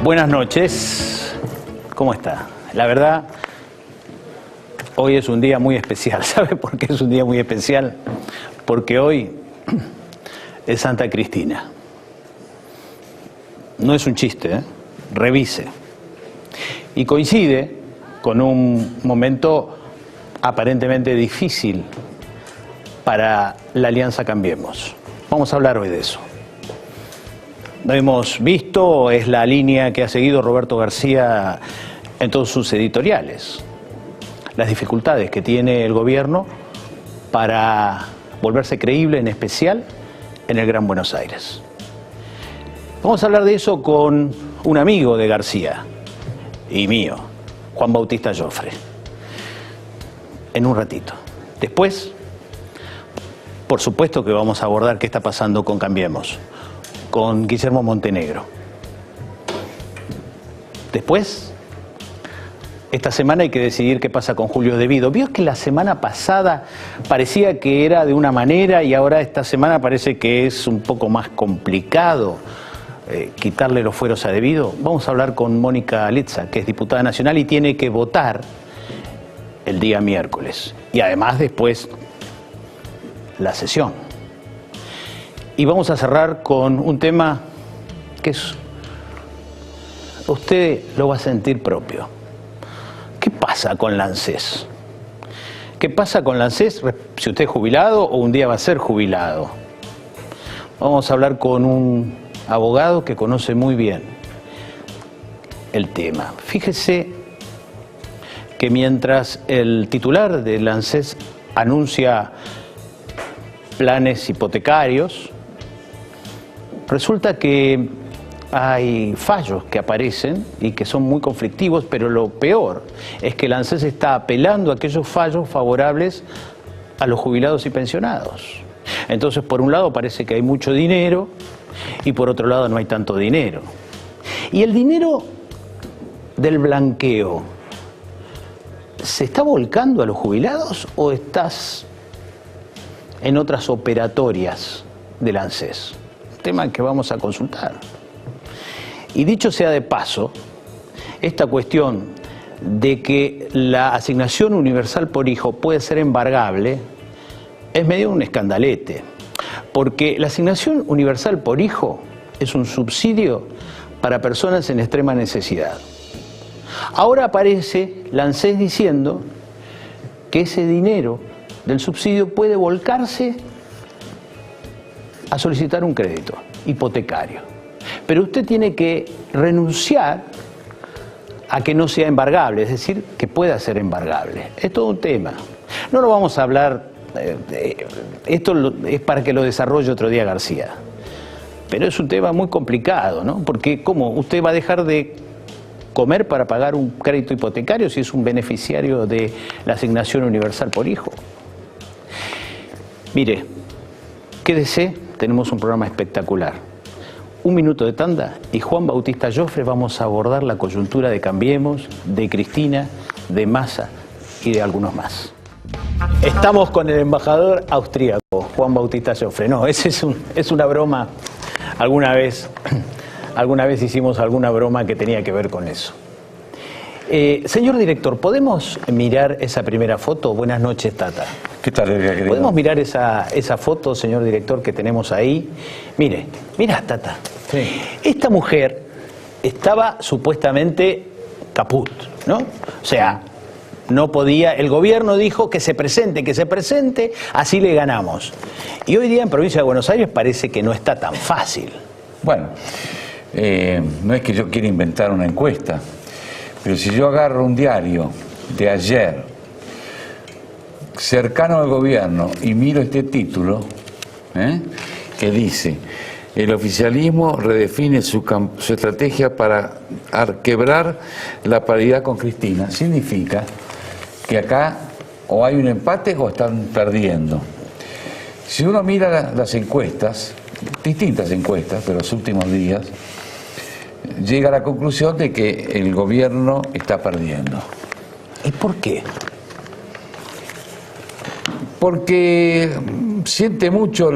Buenas noches, ¿cómo está? La verdad, hoy es un día muy especial. ¿Sabe por qué es un día muy especial? Porque hoy es Santa Cristina. No es un chiste, ¿eh? Revise. Y coincide con un momento aparentemente difícil para la Alianza Cambiemos. Vamos a hablar hoy de eso. Lo hemos visto, es la línea que ha seguido Roberto García en todos sus editoriales. Las dificultades que tiene el gobierno para volverse creíble, en especial en el Gran Buenos Aires. Vamos a hablar de eso con un amigo de García y mío, Juan Bautista Jofre, en un ratito. Después, por supuesto que vamos a abordar qué está pasando con Cambiemos, con Guillermo Montenegro. Después, esta semana hay que decidir qué pasa con Julio De Vido. Vio que la semana pasada parecía que era de una manera y ahora esta semana parece que es un poco más complicado quitarle los fueros a De Vido. Vamos a hablar con Mónica Letza, que es diputada nacional y tiene que votar el día miércoles. Y además después la sesión. Y vamos a cerrar con un tema que usted lo va a sentir propio. ¿Qué pasa con la ANSES? ¿Qué pasa con la ANSES si usted es jubilado o un día va a ser jubilado? Vamos a hablar con un abogado que conoce muy bien el tema. Fíjese que mientras el titular de la ANSES anuncia planes hipotecarios, resulta que hay fallos que aparecen y que son muy conflictivos, pero lo peor es que la ANSES está apelando a aquellos fallos favorables a los jubilados y pensionados. Entonces, por un lado parece que hay mucho dinero y por otro lado no hay tanto dinero. ¿Y el dinero del blanqueo se está volcando a los jubilados o estás en otras operatorias del ANSES? Tema que vamos a consultar. Y dicho sea de paso, esta cuestión de que la asignación universal por hijo puede ser embargable es medio un escandalete, porque la asignación universal por hijo es un subsidio para personas en extrema necesidad. Ahora aparece la ANSES diciendo que ese dinero del subsidio puede volcarse a solicitar un crédito hipotecario. Pero usted tiene que renunciar a que no sea embargable, es decir, que pueda ser embargable. Es todo un tema. No lo vamos a hablar, esto es para que lo desarrolle otro día García. Pero es un tema muy complicado, ¿no? Porque ¿cómo? ¿Usted va a dejar de comer para pagar un crédito hipotecario si es un beneficiario de la asignación universal por hijo? Mire, quédese, tenemos un programa espectacular. Un minuto de tanda y Juan Bautista Jofre vamos a abordar la coyuntura de Cambiemos, de Cristina, de Massa y de algunos más. Estamos con el embajador austríaco, Juan Bautista Jofre. No, ese es una broma. Alguna vez hicimos alguna broma que tenía que ver con eso. Señor director, ¿podemos mirar esa primera foto? Buenas noches, Tata. ¿Qué tal, Elvia, querido? ¿Podemos mirar esa foto, señor director, que tenemos ahí? Mira, Tata. Sí. Esta mujer estaba supuestamente caput, ¿no? O sea, no podía, el gobierno dijo que se presente, así le ganamos. Y hoy día en Provincia de Buenos Aires parece que no está tan fácil. Bueno, no es que yo quiera inventar una encuesta, pero si yo agarro un diario de ayer, cercano al gobierno, y miro este título, que dice: el oficialismo redefine su estrategia para quebrar la paridad con Cristina. Significa que acá o hay un empate o están perdiendo. Si uno mira las encuestas, distintas encuestas de los últimos días, llega a la conclusión de que el gobierno está perdiendo. ¿Y por qué? Porque siente mucho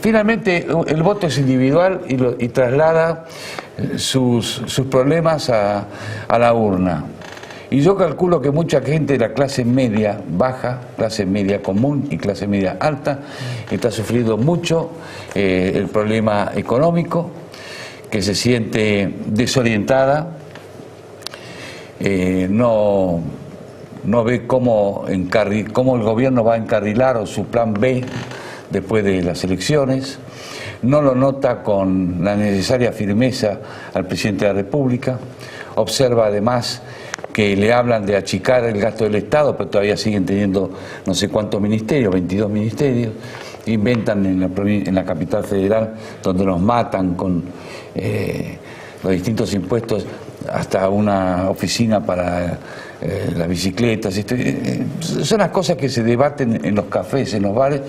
finalmente el voto es individual y traslada sus problemas a la urna. Y yo calculo que mucha gente de la clase media baja, clase media común y clase media alta está sufriendo mucho el problema económico, que se siente desorientada, no ve cómo el gobierno va a encarrilar o su plan B después de las elecciones, no lo nota con la necesaria firmeza al presidente de la República, observa además que le hablan de achicar el gasto del Estado, pero todavía siguen teniendo no sé cuántos ministerios, 22 ministerios, inventan en la capital federal, donde nos matan con los distintos impuestos, hasta una oficina para las bicicletas. Son las cosas que se debaten en los cafés, en los bares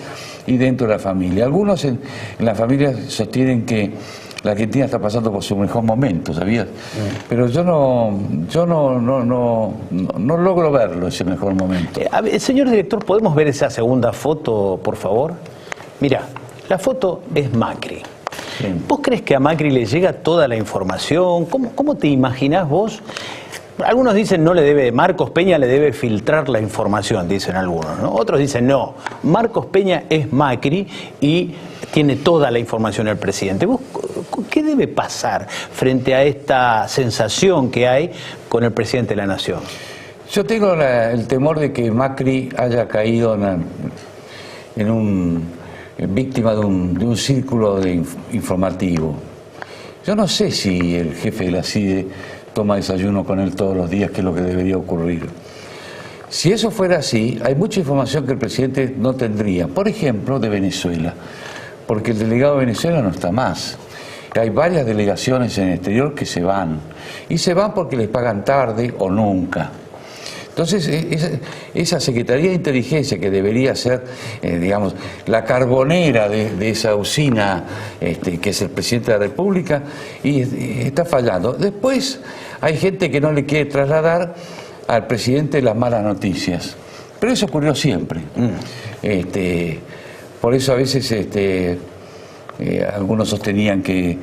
y dentro de la familia. Algunos en la familia sostienen que la Argentina está pasando por su mejor momento, ¿sabías? Pero yo no logro verlo, ese mejor momento. Señor director, ¿podemos ver esa segunda foto, por favor? Mira, la foto es Macri. Sí. ¿Vos crees que a Macri le llega toda la información? ¿Cómo te imaginás vos? Algunos dicen Marcos Peña le debe filtrar la información, dicen algunos, ¿no? Otros dicen no, Marcos Peña es Macri y tiene toda la información el presidente. ¿Vos qué debe pasar frente a esta sensación que hay con el presidente de la Nación? Yo tengo el temor de que Macri haya caído víctima de un círculo informativo. Yo no sé si el jefe de la CIDE toma desayuno con él todos los días, que es lo que debería ocurrir. Si eso fuera así, hay mucha información que el presidente no tendría. Por ejemplo, de Venezuela, porque el delegado de Venezuela no está más. Hay varias delegaciones en el exterior que se van. Y se van porque les pagan tarde o nunca. Entonces, esa Secretaría de Inteligencia, que debería ser, digamos, la carbonera de esa usina, que es el presidente de la República, y está fallando. Después, hay gente que no le quiere trasladar al presidente las malas noticias. Pero eso ocurrió siempre. Por eso a veces algunos sostenían que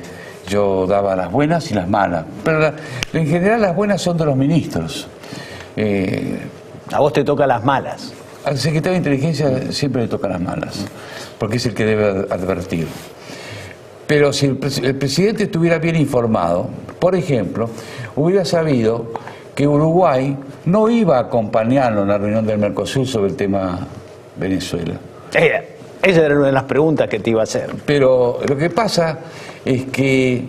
yo daba las buenas y las malas. Pero en general las buenas son de los ministros. A vos te toca las malas. Al secretario de Inteligencia siempre le toca las malas, porque es el que debe advertir. Pero si el presidente estuviera bien informado, por ejemplo, hubiera sabido que Uruguay no iba a acompañarlo en la reunión del Mercosur sobre el tema Venezuela. Esa era una de las preguntas que te iba a hacer. Pero lo que pasa es que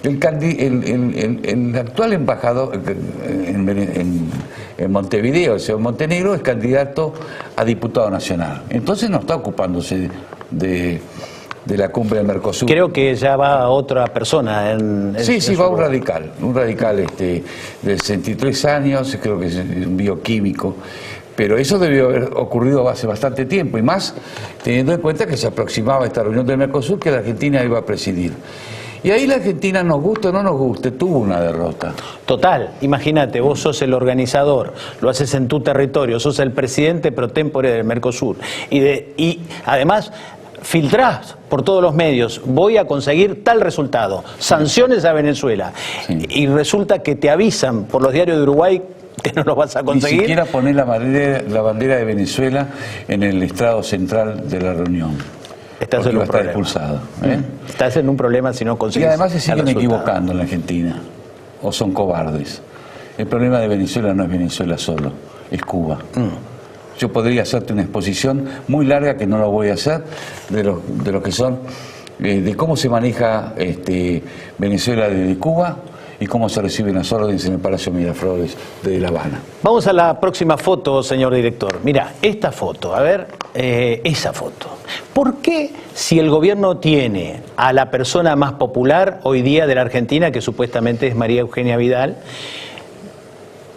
el actual embajador en Montevideo, el señor Montenegro, es candidato a diputado nacional. Entonces no está ocupándose de la cumbre del Mercosur. Creo que ya va otra persona. Sí, va un radical de 63 años, creo que es un bioquímico. Pero eso debió haber ocurrido hace bastante tiempo, y más teniendo en cuenta que se aproximaba esta reunión del Mercosur que la Argentina iba a presidir. Y ahí la Argentina, nos guste o no nos guste, tuvo una derrota. Total, imagínate, vos sos el organizador, lo haces en tu territorio, sos el presidente pro tempore del Mercosur. Y además filtrás por todos los medios, voy a conseguir tal resultado, sanciones a Venezuela. Sí. Y resulta que te avisan por los diarios de Uruguay que no lo vas a conseguir. Ni siquiera poner la bandera de Venezuela en el estrado central de la reunión. Estás en un problema. Expulsado. Estás en un problema si no consigues. Y además se siguen equivocando en la Argentina, o son cobardes. El problema de Venezuela no es Venezuela solo, es Cuba. Yo podría hacerte una exposición muy larga, que no lo voy a hacer, de lo que son, de cómo se maneja Venezuela desde Cuba y cómo se reciben las órdenes en el Palacio Miraflores de La Habana. Vamos a la próxima foto, señor director. Mira, esta foto, a ver, esa foto. ¿Por qué, si el gobierno tiene a la persona más popular hoy día de la Argentina, que supuestamente es María Eugenia Vidal,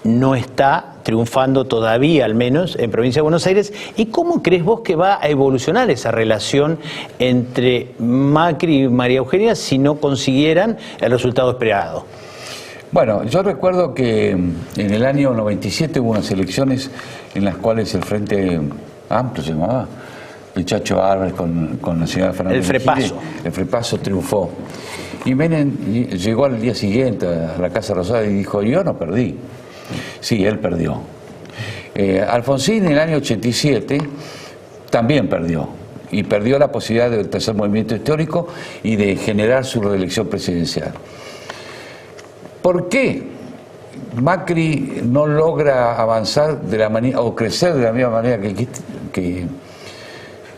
no está triunfando todavía, al menos, en Provincia de Buenos Aires? ¿Y cómo crees vos que va a evolucionar esa relación entre Macri y María Eugenia si no consiguieran el resultado esperado? Bueno, yo recuerdo que en el año 97 hubo unas elecciones en las cuales el Frente Amplio, se llamaba, el Chacho Álvarez con la señora Fernández. El Frepaso. El Frepaso triunfó. Y Menem llegó al día siguiente a la Casa Rosada y dijo, yo no perdí. Sí, él perdió. Alfonsín en el año 87 también perdió. Y perdió la posibilidad del tercer movimiento histórico y de generar su reelección presidencial. ¿Por qué Macri no logra avanzar de la manera, o crecer de la misma manera que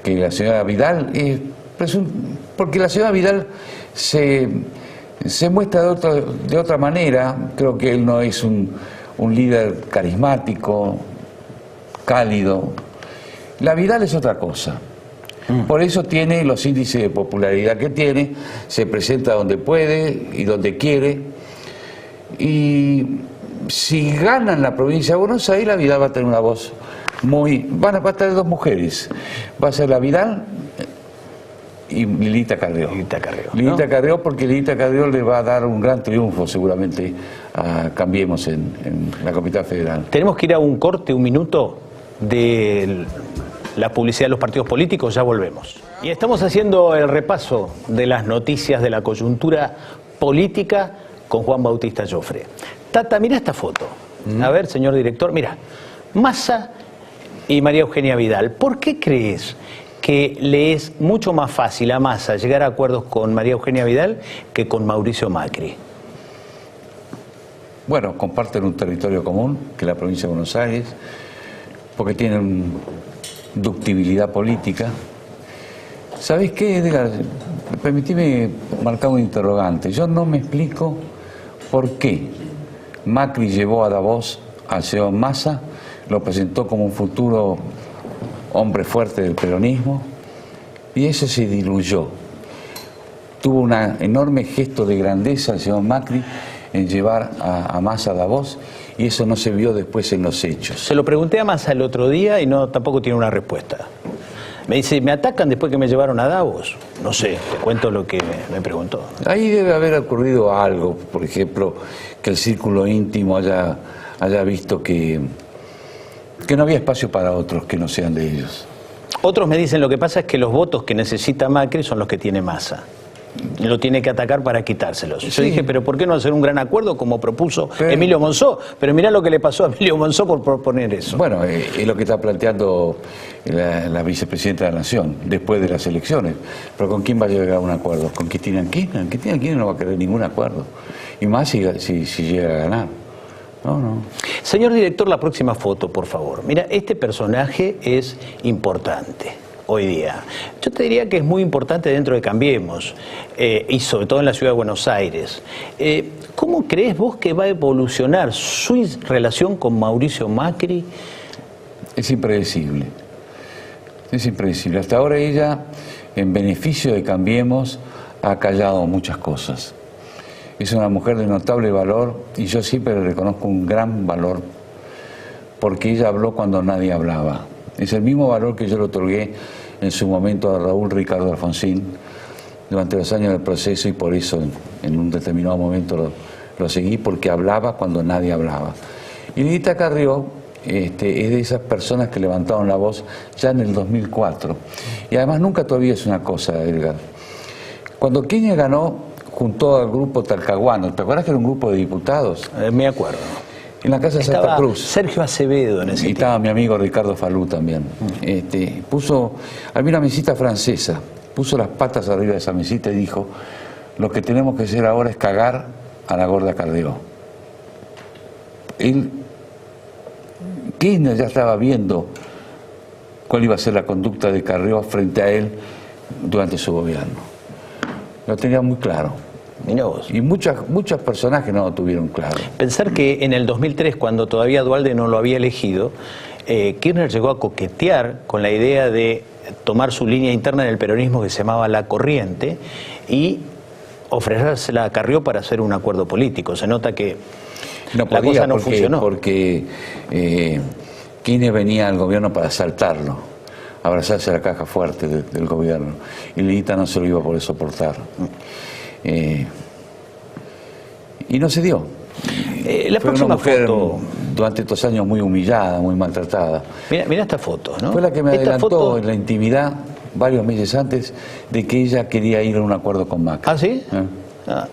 la señora Vidal? Porque la señora Vidal se muestra de otra manera. Creo que él no es un líder carismático, cálido. La Vidal es otra cosa. Por eso tiene los índices de popularidad que tiene, se presenta donde puede y donde quiere. Y si ganan la provincia de Buenos Aires, la Vidal va a tener una voz muy... va a tener dos mujeres. Va a ser la Vidal y Lilita Carrió. Lilita Carrió, porque Lilita Carrió le va a dar un gran triunfo seguramente a Cambiemos en la capital federal. Tenemos que ir a un corte, un minuto, de la publicidad de los partidos políticos, ya volvemos. Y estamos haciendo el repaso de las noticias de la coyuntura política con Juan Bautista Jofre. Tata, mira esta foto. A ver, señor director, mira. Massa y María Eugenia Vidal. ¿Por qué crees que le es mucho más fácil a Massa llegar a acuerdos con María Eugenia Vidal que con Mauricio Macri? Bueno, comparten un territorio común, que es la provincia de Buenos Aires, porque tienen ductibilidad política. ¿Sabés qué, Edgar? Permitime marcar un interrogante. Yo no me explico por qué Macri llevó a Davos al señor Massa, lo presentó como un futuro hombre fuerte del peronismo, y eso se diluyó. Tuvo un enorme gesto de grandeza el señor Macri en llevar a Massa a Davos, y eso no se vio después en los hechos. Se lo pregunté a Massa el otro día y tampoco tiene una respuesta. Me dice, ¿me atacan después que me llevaron a Davos? No sé, te cuento lo que me preguntó. Ahí debe haber ocurrido algo, por ejemplo, que el círculo íntimo haya visto que no había espacio para otros que no sean de ellos. Otros me dicen, lo que pasa es que los votos que necesita Macri son los que tiene Massa. Lo tiene que atacar para quitárselos. Yo dije, pero ¿por qué no hacer un gran acuerdo como propuso Emilio Monzó? Pero mirá lo que le pasó a Emilio Monzó por proponer eso. Bueno, es lo que está planteando la vicepresidenta de la Nación después de las elecciones. Pero ¿con quién va a llegar a un acuerdo? ¿Con Cristina Kirchner? Cristina Kirchner no va a querer ningún acuerdo. Y más si llega a ganar. No. Señor director, la próxima foto, por favor. Mira, este personaje es importante hoy día. Yo te diría que es muy importante dentro de Cambiemos, y sobre todo en la ciudad de Buenos Aires. ¿Cómo crees vos que va a evolucionar su relación con Mauricio Macri? Es impredecible. Es impredecible. Hasta ahora ella, en beneficio de Cambiemos, ha callado muchas cosas. Es una mujer de notable valor, y yo siempre le reconozco un gran valor, porque ella habló cuando nadie hablaba. Es el mismo valor que yo le otorgué en su momento a Raúl Ricardo Alfonsín durante los años del proceso, y por eso en un determinado momento lo seguí, porque hablaba cuando nadie hablaba. Y Lilita Carrió es de esas personas que levantaron la voz ya en el 2004. Y además nunca te olvides una cosa, Edgar. Cuando Kirchner ganó, juntó al grupo Talcahuano. ¿Te acuerdas que era un grupo de diputados? Me acuerdo. En la casa de Santa Cruz. Sergio Acevedo en ese tiempo. Y estaba mi amigo Ricardo Falú también. Había una mesita francesa, puso las patas arriba de esa mesita y dijo, lo que tenemos que hacer ahora es cagar a la gorda Carrió. Kirchner ya estaba viendo cuál iba a ser la conducta de Carrió frente a él durante su gobierno. Lo tenía muy claro. Mirá vos. Y muchos personajes no lo tuvieron claro. Pensar que en el 2003, cuando todavía Duhalde no lo había elegido, Kirchner llegó a coquetear con la idea de tomar su línea interna en el peronismo que se llamaba La Corriente y ofrecérsela a Carrió para hacer un acuerdo político. Se nota que no podía, la cosa no funcionó. Porque Kirchner venía al gobierno para asaltarlo, abrazarse a la caja fuerte del gobierno. Y Lilita no se lo iba a poder soportar. Y no se dio. La próxima foto durante estos años muy humillada, muy maltratada. Mira esta foto, ¿no? Fue la que me Esta adelantó foto... en la intimidad, varios meses antes, de que ella quería ir a un acuerdo con Macri. ¿Ah, sí? Ah.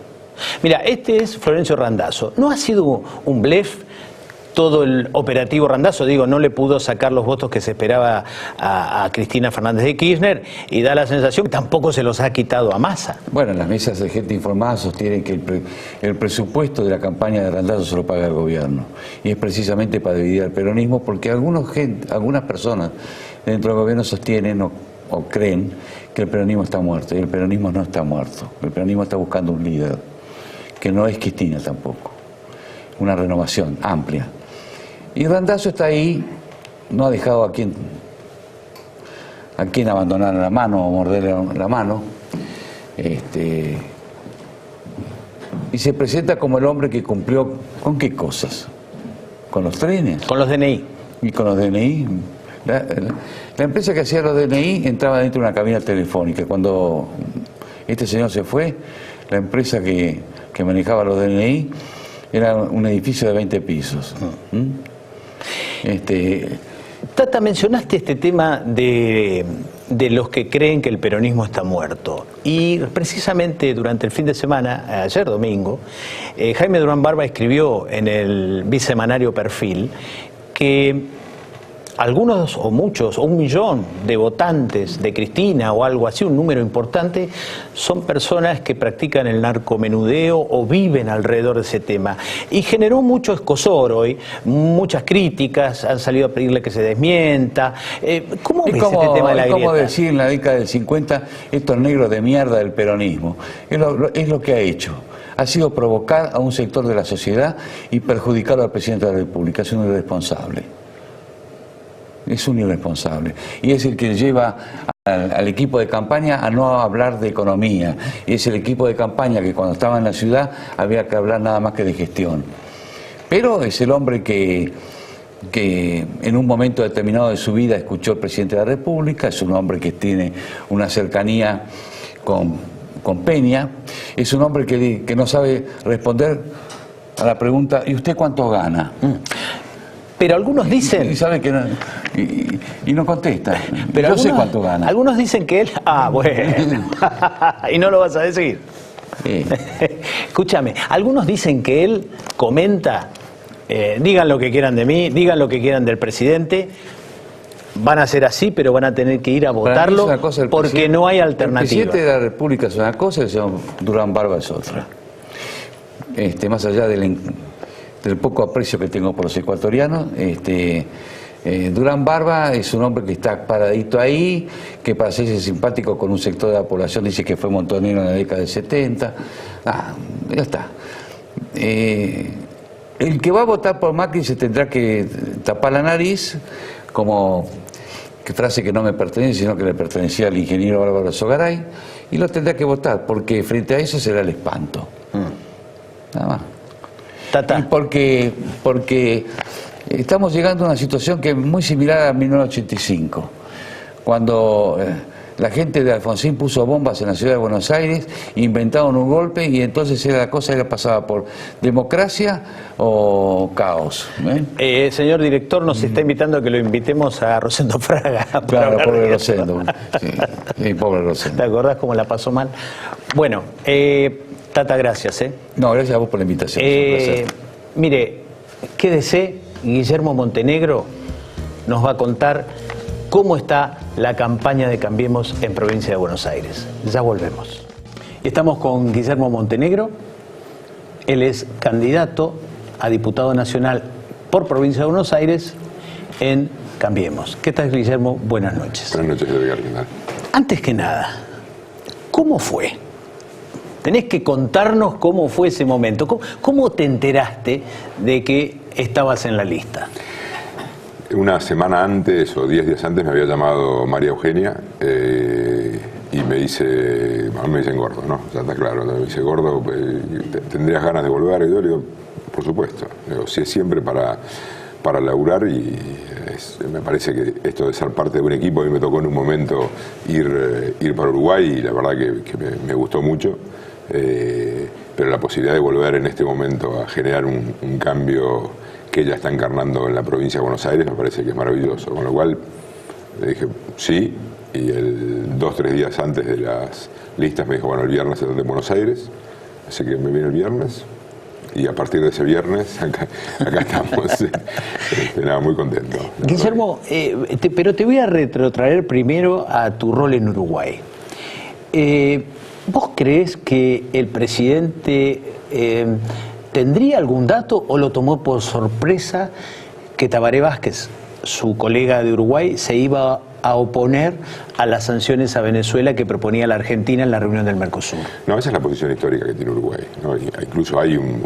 Mira, este es Florencio Randazzo. ¿No ha sido un blef todo el operativo Randazzo? Digo, no le pudo sacar los votos que se esperaba a Cristina Fernández de Kirchner y da la sensación que tampoco se los ha quitado a Massa. Bueno, las mesas de gente informada sostienen que el presupuesto de la campaña de Randazzo se lo paga el gobierno. Y es precisamente para dividir al peronismo, porque algunas personas dentro del gobierno sostienen o creen que el peronismo está muerto. Y el peronismo no está muerto. El peronismo está buscando un líder, que no es Cristina tampoco. Una renovación amplia. Y Randazzo está ahí, no ha dejado a quien abandonar la mano o morderle la mano. Y se presenta como el hombre que cumplió, ¿con qué cosas? ¿Con los trenes? Con los DNI. ¿Y con los DNI? La empresa que hacía los DNI entraba dentro de una cabina telefónica. Cuando este señor se fue, la empresa que manejaba los DNI era un edificio de 20 pisos. Tata, mencionaste este tema de los que creen que el peronismo está muerto. Y precisamente durante el fin de semana, ayer domingo, Jaime Durán Barba escribió en el bisemanario Perfil que algunos o muchos, o 1 millón de votantes de Cristina o algo así, un número importante, son personas que practican el narcomenudeo o viven alrededor de ese tema. Y generó mucho escozor hoy, muchas críticas, han salido a pedirle que se desmienta. ¿Cómo ves este tema de la grieta? Es como decir en la década del 50, estos negros de mierda del peronismo. Es lo que ha hecho. Ha sido provocar a un sector de la sociedad y perjudicar al presidente de la República. Es un irresponsable. Es un irresponsable. Y es el que lleva al equipo de campaña a no hablar de economía. Y es el equipo de campaña que cuando estaba en la ciudad había que hablar nada más que de gestión. Pero es el hombre que en un momento determinado de su vida escuchó al presidente de la República. Es un hombre que tiene una cercanía con Peña. Es un hombre que no sabe responder a la pregunta, ¿y usted cuánto gana? Pero algunos dicen... Y sabe que no, y no contesta. Pero yo sé cuánto gana. Algunos dicen que él... Ah, bueno. Y no lo vas a decir. Sí. Escúchame, algunos dicen que él comenta, digan lo que quieran de mí, digan lo que quieran del presidente, van a ser así, pero van a tener que ir a votarlo porque no hay alternativa. El presidente de la República es una cosa y el señor Durán Barba es otra. Más allá del poco aprecio que tengo por los ecuatorianos, Durán Barba es un hombre que está paradito ahí, que para hacerse simpático con un sector de la población dice que fue montonero en la década del 70. Ya está. El que va a votar por Macri se tendrá que tapar la nariz, como que frase que no me pertenece, sino que le pertenecía al ingeniero Bárbaro Sogaray, y lo tendrá que votar, porque frente a eso será el espanto. Nada más. Tata. Y porque estamos llegando a una situación que es muy similar a 1985, cuando la gente de Alfonsín puso bombas en la ciudad de Buenos Aires, inventaron un golpe y entonces la cosa pasaba por democracia o caos. Señor director, nos está invitando a que lo invitemos a Rosendo Fraga. Claro, pobre Rosendo. Sí, pobre Rosendo. ¿Te acordás cómo la pasó mal? Bueno, Tata, gracias. No, gracias a vos por la invitación. Mire, quédese, Guillermo Montenegro nos va a contar cómo está la campaña de Cambiemos en provincia de Buenos Aires. Ya volvemos. Estamos con Guillermo Montenegro. Él es candidato a diputado nacional por provincia de Buenos Aires en Cambiemos. ¿Qué tal, Guillermo? Buenas noches. Buenas noches, Edgar. ¿Qué tal? Antes que nada, ¿cómo fue? Tenés que contarnos cómo fue ese momento. ¿Cómo te enteraste de que estabas en la lista? Una semana antes o 10 días antes me había llamado María Eugenia y me dice gordo, ¿no? Ya está claro, me dice gordo, ¿tendrías ganas de volver? Y yo le digo, por supuesto. Digo, si es siempre para laburar y me parece que esto de ser parte de un equipo, a mí me tocó en un momento ir para Uruguay y la verdad que me gustó mucho. Pero la posibilidad de volver en este momento a generar un cambio que ella está encarnando en la provincia de Buenos Aires me parece que es maravilloso. Con lo cual le dije sí, y 2 o 3 días antes de las listas me dijo, bueno, el viernes estás en Buenos Aires, así que me vine el viernes. Y a partir de ese viernes, acá estamos, nada, muy contento. Guillermo, pero te voy a retrotraer primero a tu rol en Uruguay. ¿Vos crees que el presidente tendría algún dato o lo tomó por sorpresa que Tabaré Vázquez, su colega de Uruguay, se iba a oponer a las sanciones a Venezuela que proponía la Argentina en la reunión del Mercosur? No, esa es la posición histórica que tiene Uruguay, ¿no? Incluso hay un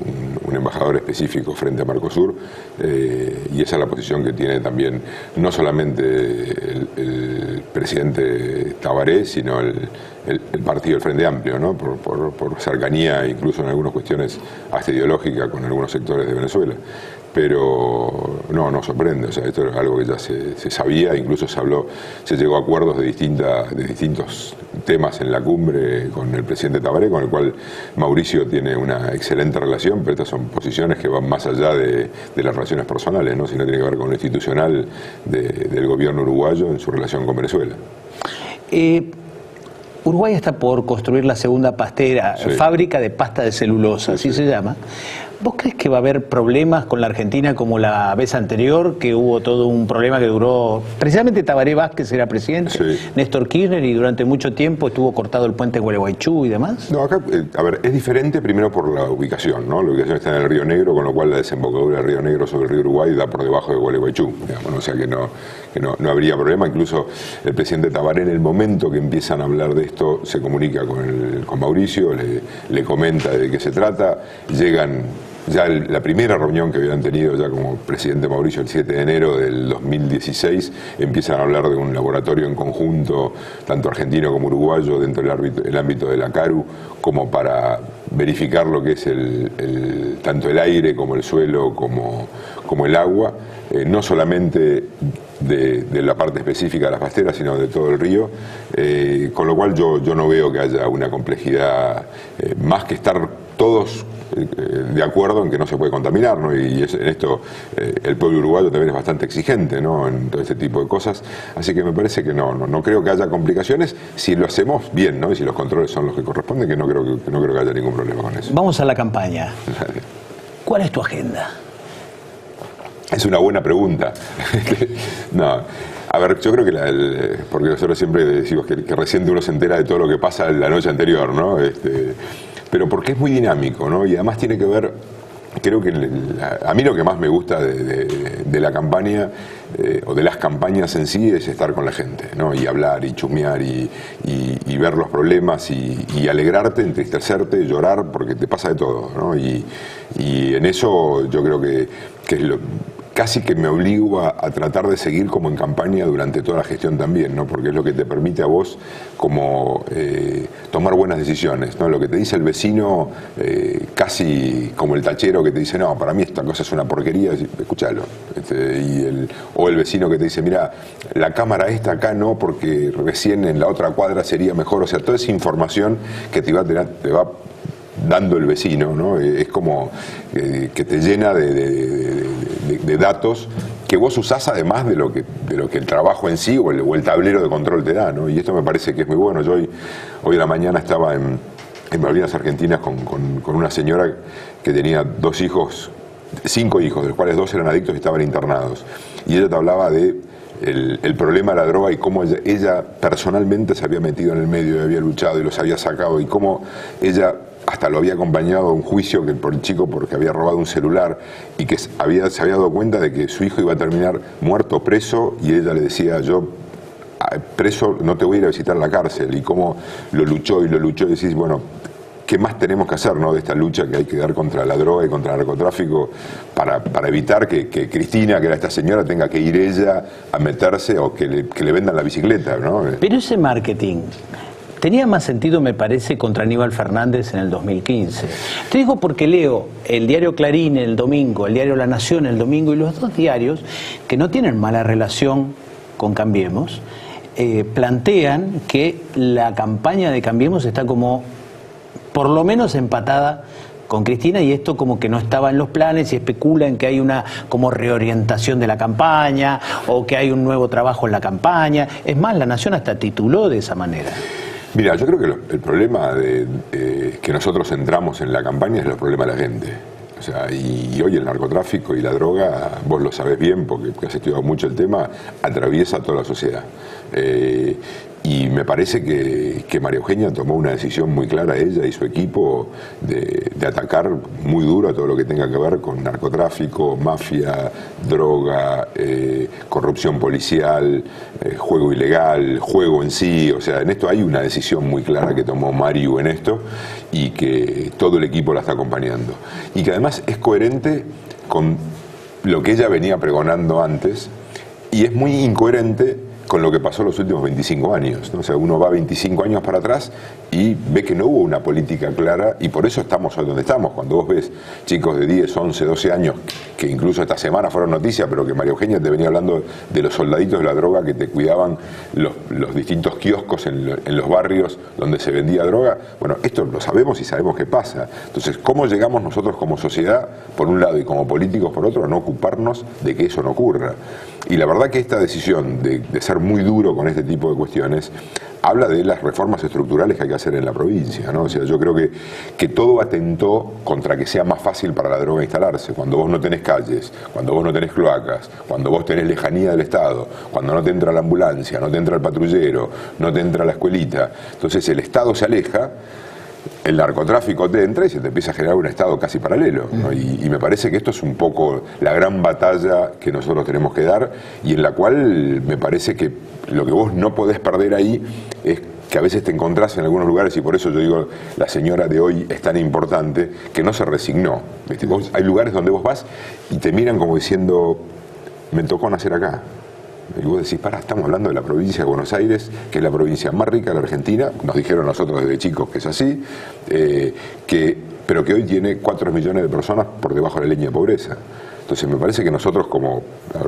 embajador específico frente a Mercosur, y esa es la posición que tiene también no solamente el presidente Tabaré, sino el partido del Frente Amplio, ¿no? Por cercanía, incluso en algunas cuestiones hasta ideológica, con algunos sectores de Venezuela. Pero no sorprende, o sea, esto es algo que ya se sabía, incluso se llegó a acuerdos de distintos temas en la cumbre con el presidente Tabaré, con el cual Mauricio tiene una excelente relación, pero estas son posiciones que van más allá de las relaciones personales, ¿no? Sino tiene que ver con lo institucional del gobierno uruguayo en su relación con Venezuela. Uruguay está por construir la segunda pastera, sí, fábrica de pasta de celulosa, así se llama. ¿Vos crees que va a haber problemas con la Argentina como la vez anterior, que hubo todo un problema que duró, precisamente Tabaré Vázquez era presidente, sí, Néstor Kirchner, y durante mucho tiempo estuvo cortado el puente Gualeguaychú y demás? No, acá, a ver, es diferente primero por la ubicación, ¿no? La ubicación está en el Río Negro, con lo cual la desembocadura del Río Negro sobre el Río Uruguay da por debajo de Gualeguaychú, digamos, ¿no? O sea que no habría problema. Incluso el presidente Tabaré, en el momento que empiezan a hablar de esto, se comunica con Mauricio, le comenta de qué se trata, llegan. Ya la primera reunión que habían tenido ya como presidente Mauricio el 7 de enero del 2016, empiezan a hablar de un laboratorio en conjunto, tanto argentino como uruguayo, dentro del ámbito de la CARU, como para verificar lo que es tanto el aire como el suelo como el agua, no solamente de la parte específica de las pasteras, sino de todo el río, con lo cual yo no veo que haya una complejidad, más que estar todos de acuerdo en que no se puede contaminar, ¿no? Y en esto el pueblo uruguayo también es bastante exigente, ¿no? En todo este tipo de cosas, así que me parece que no creo que haya complicaciones si lo hacemos bien, ¿no? Y si los controles son los que corresponden, que no creo que haya ningún problema con eso. Vamos a la campaña. ¿Cuál es tu agenda? Es una buena pregunta. No, a ver, yo creo que porque nosotros siempre decimos que recién uno se entera de todo lo que pasa la noche anterior, ¿no? Pero porque es muy dinámico, ¿no? Y además tiene que ver, creo que a mí lo que más me gusta de la campaña, o de las campañas en sí, es estar con la gente, ¿no? Y hablar, y chusmear, y ver los problemas, y alegrarte, entristecerte, llorar, porque te pasa de todo, ¿no? Y en eso yo creo que es casi que me obligo a tratar de seguir como en campaña durante toda la gestión también, ¿no? Porque es lo que te permite a vos como tomar buenas decisiones, ¿no? Lo que te dice el vecino, casi como el tachero que te dice, no, para mí esta cosa es una porquería, escúchalo. O el vecino que te dice, mira, la cámara esta acá no, porque recién en la otra cuadra sería mejor. O sea, toda esa información que te va dando el vecino, ¿no? Es como que te llena de datos que vos usás además de lo que el trabajo en sí o el tablero de control te da, ¿no? Y esto me parece que es muy bueno. Yo hoy a la mañana estaba en Malvinas Argentinas con una señora que tenía 5 hijos, de los cuales 2 eran adictos y estaban internados. Y ella te hablaba de el problema de la droga y cómo ella personalmente se había metido en el medio y había luchado y los había sacado, y cómo ella hasta lo había acompañado a un juicio por el chico porque había robado un celular, y que se había dado cuenta de que su hijo iba a terminar muerto, preso, y ella le decía, yo preso no te voy a ir a visitar la cárcel, y cómo lo luchó y decís, bueno, ¿qué más tenemos que hacer, ¿no? De esta lucha que hay que dar contra la droga y contra el narcotráfico para evitar que Cristina, que era esta señora, tenga que ir ella a meterse, o que le vendan la bicicleta, ¿no? Pero ese marketing tenía más sentido, me parece, contra Aníbal Fernández en el 2015. Te digo porque leo el diario Clarín el domingo, el diario La Nación el domingo, y los dos diarios, que no tienen mala relación con Cambiemos, plantean que la campaña de Cambiemos está como por lo menos empatada con Cristina, y esto como que no estaba en los planes y especulan que hay una como reorientación de la campaña o que hay un nuevo trabajo en la campaña. Es más, La Nación hasta tituló de esa manera. Mira, yo creo que el problema de que nosotros entramos en la campaña es el problema de la gente. O sea, y hoy el narcotráfico y la droga, vos lo sabés bien porque has estudiado mucho el tema, atraviesa toda la sociedad. Y me parece que María Eugenia tomó una decisión muy clara, ella y su equipo, de atacar muy duro a todo lo que tenga que ver con narcotráfico, mafia, droga, corrupción policial, juego ilegal, juego en sí. O sea, en esto hay una decisión muy clara que tomó Mariu en esto y que todo el equipo la está acompañando. Y que además es coherente con lo que ella venía pregonando antes y es muy incoherente con lo que pasó los últimos 25 años, ¿no? O sea, uno va 25 años para atrás y ve que no hubo una política clara y por eso estamos hoy donde estamos. Cuando vos ves chicos de 10, 11, 12 años, que incluso esta semana fueron noticias, pero que María Eugenia te venía hablando de los soldaditos de la droga que te cuidaban los distintos kioscos en los barrios donde se vendía droga. Bueno, esto lo sabemos y sabemos qué pasa. Entonces, ¿cómo llegamos nosotros como sociedad, por un lado, y como políticos, por otro, a no ocuparnos de que eso no ocurra? Y la verdad que esta decisión de ser muy duro con este tipo de cuestiones habla de las reformas estructurales que hay que hacer en la provincia, ¿no? O sea, yo creo que todo atentó contra que sea más fácil para la droga instalarse. Cuando vos no tenés calles, cuando vos no tenés cloacas, cuando vos tenés lejanía del Estado, cuando no te entra la ambulancia, no te entra el patrullero, no te entra la escuelita, entonces el Estado se aleja, el narcotráfico te entra y se te empieza a generar un estado casi paralelo, ¿no? Y me parece que esto es un poco la gran batalla que nosotros tenemos que dar y en la cual me parece que lo que vos no podés perder ahí es que a veces te encontrás en algunos lugares y por eso yo digo, la señora de hoy es tan importante, que no se resignó. ¿Viste? Hay lugares donde vos vas y te miran como diciendo, me tocó nacer acá. Y vos decís, pará, estamos hablando de la provincia de Buenos Aires, que es la provincia más rica de la Argentina, nos dijeron nosotros desde chicos que es así, pero que hoy tiene 4 millones de personas por debajo de la línea de pobreza. Entonces me parece que nosotros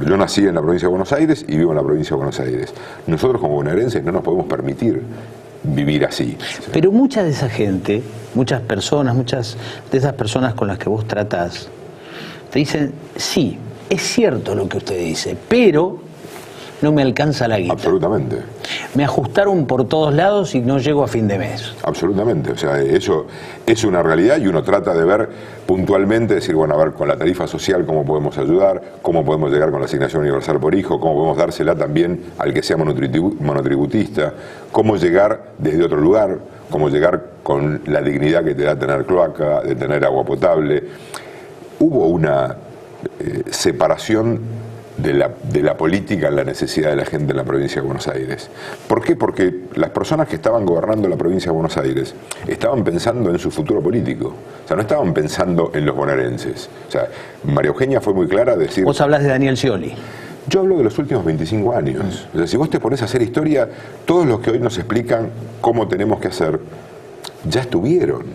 yo nací en la provincia de Buenos Aires y vivo en la provincia de Buenos Aires. Nosotros como bonaerenses no nos podemos permitir vivir así. Pero mucha de esa gente, muchas de esas personas con las que vos tratás, te dicen, sí, es cierto lo que usted dice, pero no me alcanza la guita. Absolutamente. Me ajustaron por todos lados y no llego a fin de mes. Absolutamente. O sea, eso es una realidad y uno trata de ver puntualmente, decir, bueno, a ver, con la tarifa social cómo podemos ayudar, cómo podemos llegar con la asignación universal por hijo, cómo podemos dársela también al que sea monotributista, cómo llegar desde otro lugar, cómo llegar con la dignidad que te da tener cloaca, de tener agua potable. Hubo una separación de la política en la necesidad de la gente en la provincia de Buenos Aires. ¿Por qué? Porque las personas que estaban gobernando la provincia de Buenos Aires estaban pensando en su futuro político. O sea, no estaban pensando en los bonaerenses. O sea, María Eugenia fue muy clara de decir... Vos hablás de Daniel Scioli. Yo hablo de los últimos 25 años. O sea, si vos te pones a hacer historia, todos los que hoy nos explican cómo tenemos que hacer, ya estuvieron,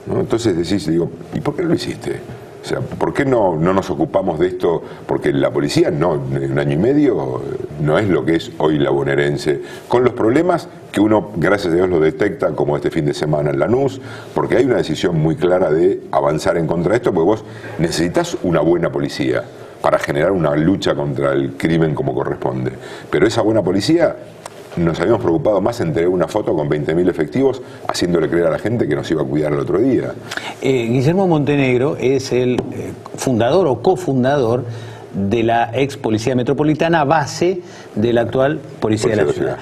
¿no? Entonces decís, digo, ¿y por qué no lo hiciste? O sea, ¿por qué no nos ocupamos de esto? Porque la policía en 1 año y medio no es lo que es hoy la bonaerense, con los problemas que uno, gracias a Dios, lo detecta, como este fin de semana en Lanús, porque hay una decisión muy clara de avanzar en contra de esto, porque vos necesitas una buena policía para generar una lucha contra el crimen como corresponde. Pero esa buena policía, nos habíamos preocupado más en tener una foto con 20.000 efectivos, haciéndole creer a la gente que nos iba a cuidar el otro día. Guillermo Montenegro es el fundador o cofundador de la ex Policía Metropolitana, base de la actual Policía de la Ciudad.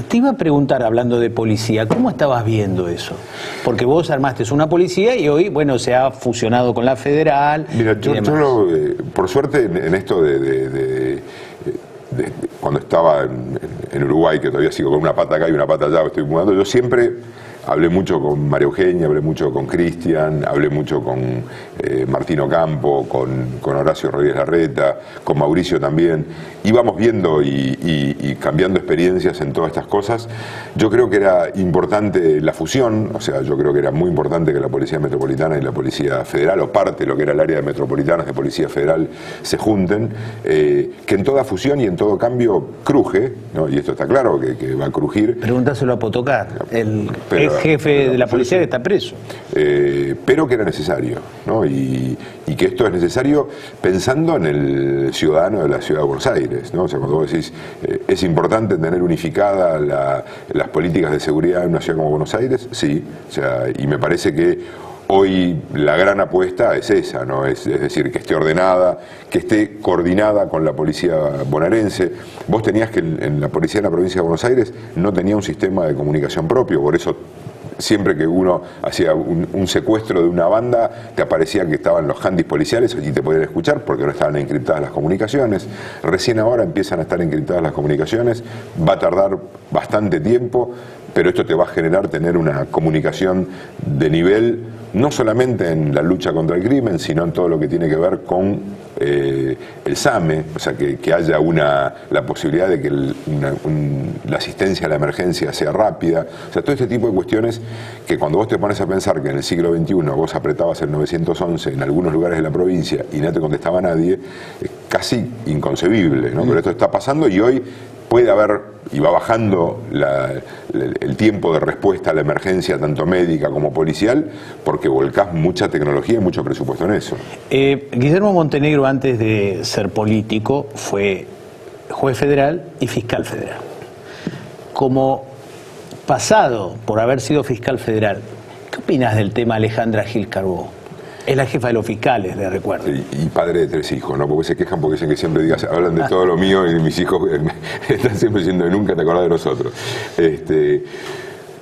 Te iba a preguntar, hablando de policía, ¿cómo estabas viendo eso? Porque vos armaste una policía y hoy, bueno, se ha fusionado con la federal. Mira, yo por suerte en esto cuando estaba en Uruguay, que todavía sigo con una pata acá y una pata allá, estoy mudando, yo siempre hablé mucho con María Eugenia, hablé mucho con Cristian, hablé mucho con Martín Ocampo, con Horacio Rodríguez Larreta, con Mauricio también. Íbamos viendo y cambiando experiencias en todas estas cosas. Yo creo que era importante la fusión, o sea, yo creo que era muy importante que la Policía Metropolitana y la Policía Federal, o parte de lo que era el área de metropolitanas de Policía Federal, se junten, que en toda fusión y en todo cambio cruje, ¿no? Y esto está claro que va a crujir. Pregúntaselo a Potocar, el ex jefe de la policía que está preso. Pero que era necesario, ¿no? Y que esto es necesario pensando en el ciudadano de la ciudad de Buenos Aires, ¿no? O sea, cuando vos decís, es importante tener unificada las políticas de seguridad en una ciudad como Buenos Aires, sí, o sea, y me parece que hoy la gran apuesta es esa, ¿no? Es decir, que esté ordenada, que esté coordinada con la policía bonaerense. Vos tenías que en la policía de la provincia de Buenos Aires no tenía un sistema de comunicación propio, por eso siempre que uno hacía un secuestro de una banda, te aparecía que estaban los handys policiales, allí te podían escuchar porque no estaban encriptadas las comunicaciones. Recién ahora empiezan a estar encriptadas las comunicaciones, va a tardar bastante tiempo, pero esto te va a generar tener una comunicación de nivel, no solamente en la lucha contra el crimen, sino en todo lo que tiene que ver con el SAME, o sea, que haya la posibilidad de que la asistencia a la emergencia sea rápida, o sea, todo este tipo de cuestiones que cuando vos te pones a pensar que en el siglo XXI vos apretabas el 911 en algunos lugares de la provincia y no te contestaba nadie, es casi inconcebible, ¿no? Pero esto está pasando y hoy puede haber, y va bajando el tiempo de respuesta a la emergencia, tanto médica como policial, porque volcás mucha tecnología y mucho presupuesto en eso. Guillermo Montenegro, antes de ser político, fue juez federal y fiscal federal. Como pasado por haber sido fiscal federal, ¿qué opinas del tema Alejandra Gil Carbó? Es la jefa de los fiscales, le recuerdo. Y padre de 3 hijos, ¿no? Porque se quejan porque dicen que siempre hablan de todo lo mío y mis hijos están siempre diciendo que nunca te acordás de nosotros.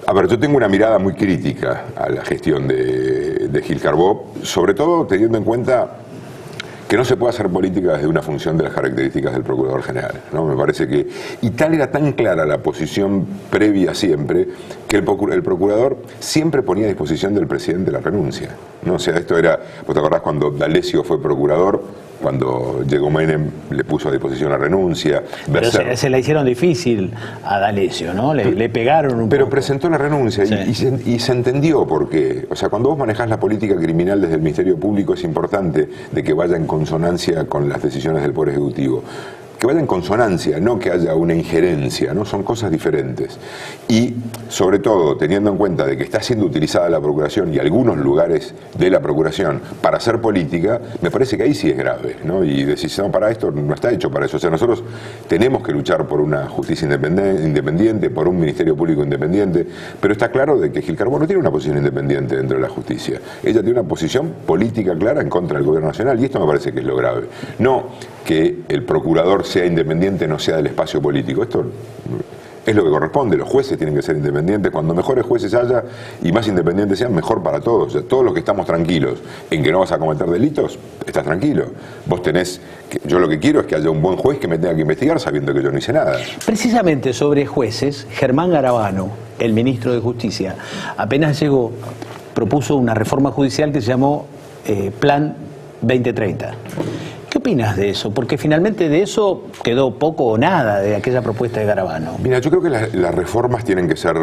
A ver, yo tengo una mirada muy crítica a la gestión de Gil Carbó, sobre todo teniendo en cuenta que no se puede hacer política desde una función de las características del Procurador General, ¿no? Me parece que, y tal era tan clara la posición previa siempre, que el Procurador siempre ponía a disposición del presidente la renuncia, ¿no? O sea, esto era, vos te acordás cuando D'Alessio fue Procurador, cuando llegó Menem le puso a disposición la renuncia. Pero se la hicieron difícil a D'Alessio, ¿no? Le pegaron un Pero poco. presentó la renuncia y se entendió por qué. O sea, cuando vos manejás la política criminal desde el Ministerio Público es importante de que vaya en consonancia con las decisiones del Poder Ejecutivo. Que vaya en consonancia, no que haya una injerencia, ¿no? Son cosas diferentes. Y, sobre todo, teniendo en cuenta de que está siendo utilizada la Procuración y algunos lugares de la Procuración para hacer política, me parece que ahí sí es grave, ¿no? Y decir, no, para esto no está hecho para eso. O sea, nosotros tenemos que luchar por una justicia independiente, por un Ministerio Público independiente, pero está claro de que Gil Carbó no tiene una posición independiente dentro de la justicia. Ella tiene una posición política clara en contra del Gobierno Nacional, y esto me parece que es lo grave. No que el Procurador sea independiente, no sea del espacio político. Esto es lo que corresponde. Los jueces tienen que ser independientes. Cuando mejores jueces haya y más independientes sean, mejor para todos. O sea, todos los que estamos tranquilos en que no vas a cometer delitos, estás tranquilo. Vos tenés yo lo que quiero es que haya un buen juez que me tenga que investigar sabiendo que yo no hice nada. Precisamente sobre jueces, Germán Garabano, el ministro de Justicia, apenas llegó, propuso una reforma judicial que se llamó Plan 2030. ¿Qué opinas de eso? Porque finalmente de eso quedó poco o nada de aquella propuesta de Garabano. Mira, yo creo que las reformas tienen que ser